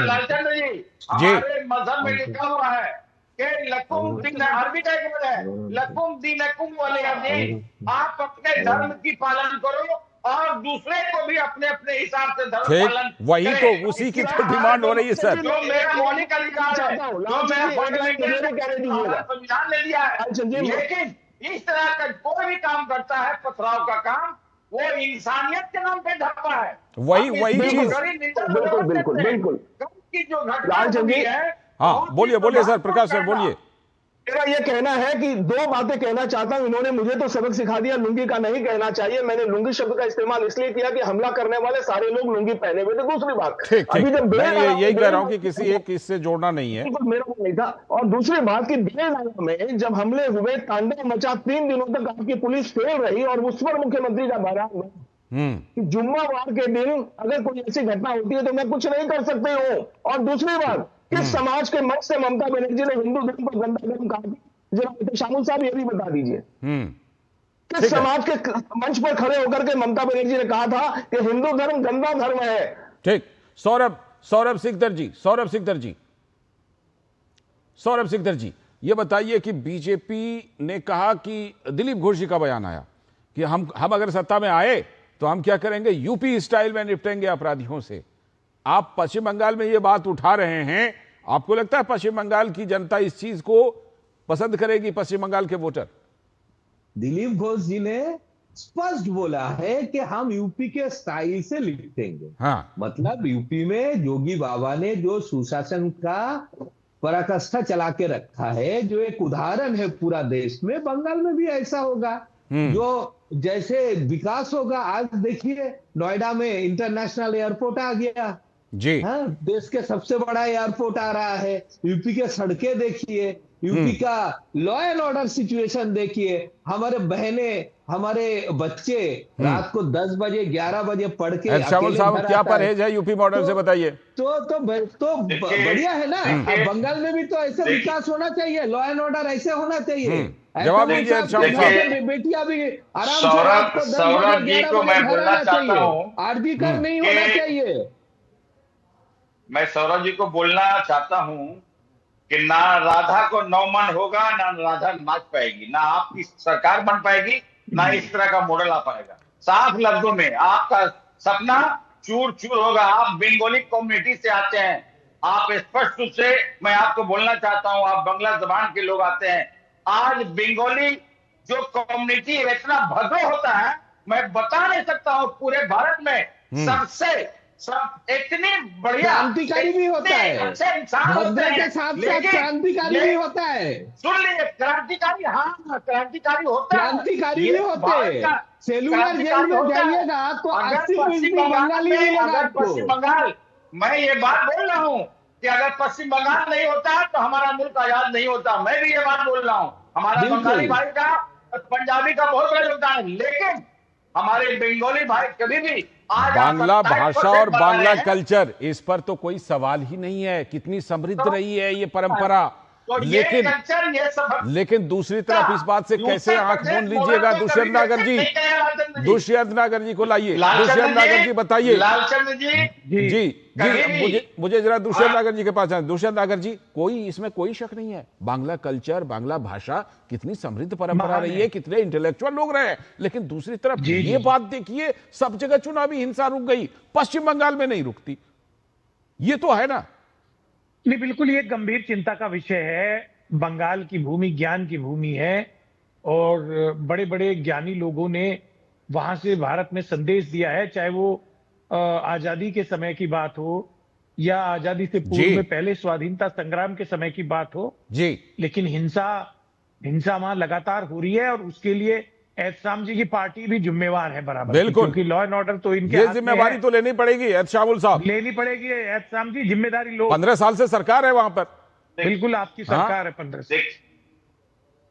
लालचंद्र जी, हमारे मजहब में लिखा हुआ है कि लकुम दीन, अरबी का एक है, लकुम दीनकुम वलिय दीन, आप अपने धर्म की पालन करो और दूसरे को भी अपने अपने हिसाब से धर्म पालन, वही तो उसी की तो डिमांड हो रही है सर। जो मेरा मौलिक अधिकार है, जो मेरा संविधान ने दिया है, लेकिन इस तरह का कोई भी काम करता है पथराव का काम, वो इंसानियत के नाम पे धब्बा है। वही चीज, बिल्कुल की जो घटना है। हाँ, बोलिए सर, प्रकाश सर बोलिए। मेरा ये कहना है कि 2 बातें कहना चाहता हूं। इन्होंने मुझे तो सबक सिखा दिया, लुंगी का नहीं कहना चाहिए। मैंने लुंगी शब्द का इस्तेमाल इसलिए किया कि हमला करने वाले सारे लोग लुंगी पहने हुए थे। दूसरी बात, अभी जब मैं यही कह रहा हूं कि किसी एक इससे जोड़ना नहीं है, मेरा नहीं था। और दूसरी बात की बेलडांगा में जब हमले हुए, तांडव मचा, 3 दिनों तक आपकी पुलिस फेल रही और उस पर मुख्यमंत्री का बयान कि जुम्मावार के दिन अगर कोई ऐसी घटना होती है तो मैं कुछ नहीं कर सकते हूँ। और दूसरी बात, किस समाज के मंच से ममता बनर्जी ने हिंदू धर्म पर गंदा धर्म कहा? जरा शामुल साहब ये भी बता दीजिए, किस समाज के मंच पर खड़े होकर के ममता बनर्जी ने कहा था कि हिंदू धर्म गंदा धर्म है? ठीक, सौरभ सिकदर जी, ये बताइए कि बीजेपी ने कहा कि दिलीप घोष जी का बयान आया कि हम अगर सत्ता में आए तो हम क्या करेंगे, यूपी स्टाइल में निपटेंगे अपराधियों से। आप पश्चिम बंगाल में ये बात उठा रहे हैं, आपको लगता है पश्चिम बंगाल की जनता इस चीज को पसंद करेगी? पश्चिम बंगाल के वोटर, दिलीप घोष जी ने स्पष्ट बोला है कि हम यूपी के स्टाइल से निपटेंगे। हाँ, मतलब यूपी में योगी बाबा ने जो सुशासन का पराकाष्ठा चला के रखा है, जो एक उदाहरण है पूरा देश में, बंगाल में भी ऐसा होगा। जो जैसे विकास होगा, आज देखिए नोएडा में इंटरनेशनल एयरपोर्ट आ गया जी, हाँ, देश के सबसे बड़ा एयरपोर्ट आ रहा है। यूपी के सड़कें देखिए, यूपी का लॉ एंड ऑर्डर सिचुएशन देखिए, हमारे बहने, हमारे बच्चे रात को 10 बजे 11 बजे पढ़ के, शामुल साहब क्या परहेज है यूपी मॉडल से बताइए? तो बढ़िया है ना। बंगाल में भी तो ऐसे विकास होना चाहिए, लॉ एंड ऑर्डर ऐसे होना चाहिए। जवाब दीजिए। बेटियां भी आराम से सौरभ जी को मैं बोलना चाहता हूँ, आरबी कर नहीं होना चाहिए। मैं सौरभ जी को बोलना चाहता हूँ कि ना राधा को नौमन होगा, ना राधा नाच पाएगी, ना आपकी सरकार बन पाएगी, ना इस तरह का मॉडल आ पाएगा। साफ लफ्जों में आपका सपना चूर चूर होगा। आप बंगाली कम्युनिटी से आते हैं, आप स्पष्ट रूप से मैं आपको बोलना चाहता हूं, आप बांग्ला जबान के लोग आते हैं। आज बंगाली जो कम्युनिटी इतना भद्र होता है, मैं बता नहीं सकता हूं, पूरे भारत में सबसे इतनी बढ़िया क्रांतिकारी भी होता है, भद्र के साथ साथ क्रांतिकारी भी होता है। सुन लीजिए, क्रांतिकारी, हाँ क्रांतिकारी होता है, क्रांतिकारी भी होते हैं। सेलुलर जेल में जाइएगा तो 80% बंगाली मिलेगा आपको। पश्चिम बंगाल, मैं ये बात बोल रहा हूँ कि अगर पश्चिम बंगाल नहीं होता तो हमारा मुल्क आजाद नहीं होता। मैं भी ये बात बोल रहा हूँ, हमारा बंगाली भाई का पंजाबी का बहुत बड़ा योगदान है, लेकिन हमारे बंगाली भाई कभी भी आज बांग्ला भाषा और बांग्ला कल्चर, इस पर तो कोई सवाल ही नहीं है, कितनी समृद्ध रही है ये परंपरा। तो लेकिन दूसरी तरफ इस बात से कैसे आंख मूंद लीजिएगा दुष्यंत नागर जी? दुष्यंत नागर जी को लाइए, दुष्यंत नागर जी बताइए। लालचंद जी जी मुझे जरा दुष्यंत नागर जी के पास जाए। दुष्यंत नागर जी, इसमें कोई शक नहीं है, बांग्ला कल्चर, बांग्ला भाषा कितनी समृद्ध परंपरा रही है, कितने इंटेलेक्चुअल लोग रहे हैं, लेकिन दूसरी तरफ ये बात देखिए, सब जगह चुनावी हिंसा रुक गई, पश्चिम बंगाल में नहीं रुकती। ये तो है ना? नहीं, बिल्कुल ये गंभीर चिंता का विषय है। बंगाल की भूमि ज्ञान की भूमि है और बड़े बड़े ज्ञानी लोगों ने वहां से भारत में संदेश दिया है, चाहे वो आजादी के समय की बात हो या आजादी से पूर्व में पहले स्वाधीनता संग्राम के समय की बात हो जी। लेकिन हिंसा वहां लगातार हो रही है और उसके लिए एहतशाम जी की पार्टी भी जिम्मेवार है बराबर, बिल्कुल, क्योंकि लॉ एंड ऑर्डर तो इनके ये जिम्मेवारी तो लेनी पड़ेगी एहतशामुल साहब, लेनी पड़ेगी। एहतशाम जी जिम्मेदारी लो, 15 साल से सरकार है वहां पर। बिल्कुल आपकी सरकार है 15 साल।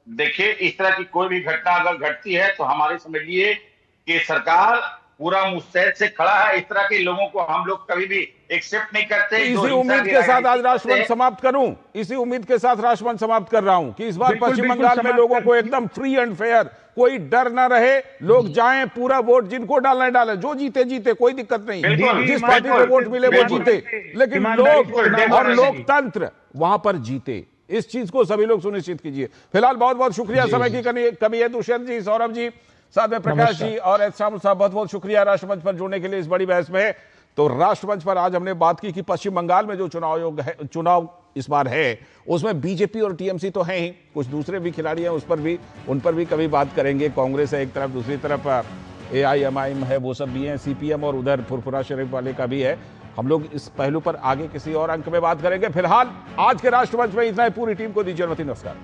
देखिए, इस तरह की कोई भी घटना अगर घटती है तो हमारे समझिए कि सरकार पूरा मुस्तैद से खड़ा है। इस तरह के लोगों को हम लोग कभी भी एक्सेप्ट नहीं करते। इसी उम्मीद के साथ आज राष्ट्रमंच समाप्त करूं, इसी उम्मीद के साथ राष्ट्रमंच समाप्त कर रहा हूं कि इस बार पश्चिम बंगाल में लोगों को एकदम फ्री एंड फेयर, कोई डर ना रहे, लोग जाएं, पूरा वोट जिनको डालना डालें, जो जीते जीते, कोई दिक्कत नहीं, जिस पार्टी को वोट मिले वो जीते, लेकिन लोग और लोकतंत्र वहां पर जीते, इस चीज को सभी लोग सुनिश्चित कीजिए। फिलहाल बहुत बहुत शुक्रिया, समय की कमी है। दुष्यंत जी, सौरभ जी, साथ में प्रकाश जी और एहतशामुल साहब, बहुत बहुत शुक्रिया राष्ट्रमंच पर जुड़ने के लिए इस बड़ी बहस में। तो राष्ट्रमंच पर आज हमने बात की कि पश्चिम बंगाल में जो चुनाव इस बार है उसमें बीजेपी और टीएमसी तो हैं ही, कुछ दूसरे भी खिलाड़ी हैं, उन पर भी कभी बात करेंगे। कांग्रेस है एक तरफ, दूसरी तरफ AIMIM है, वो सब भी हैं, CPM और उधर फुरफुरा शरीफ वाले का भी है। हम लोग इस पहलू पर आगे किसी और अंक में बात करेंगे। फिलहाल आज के राष्ट्रमंच में इतना ही। पूरी टीम को दीजिए अनुमति, नमस्कार।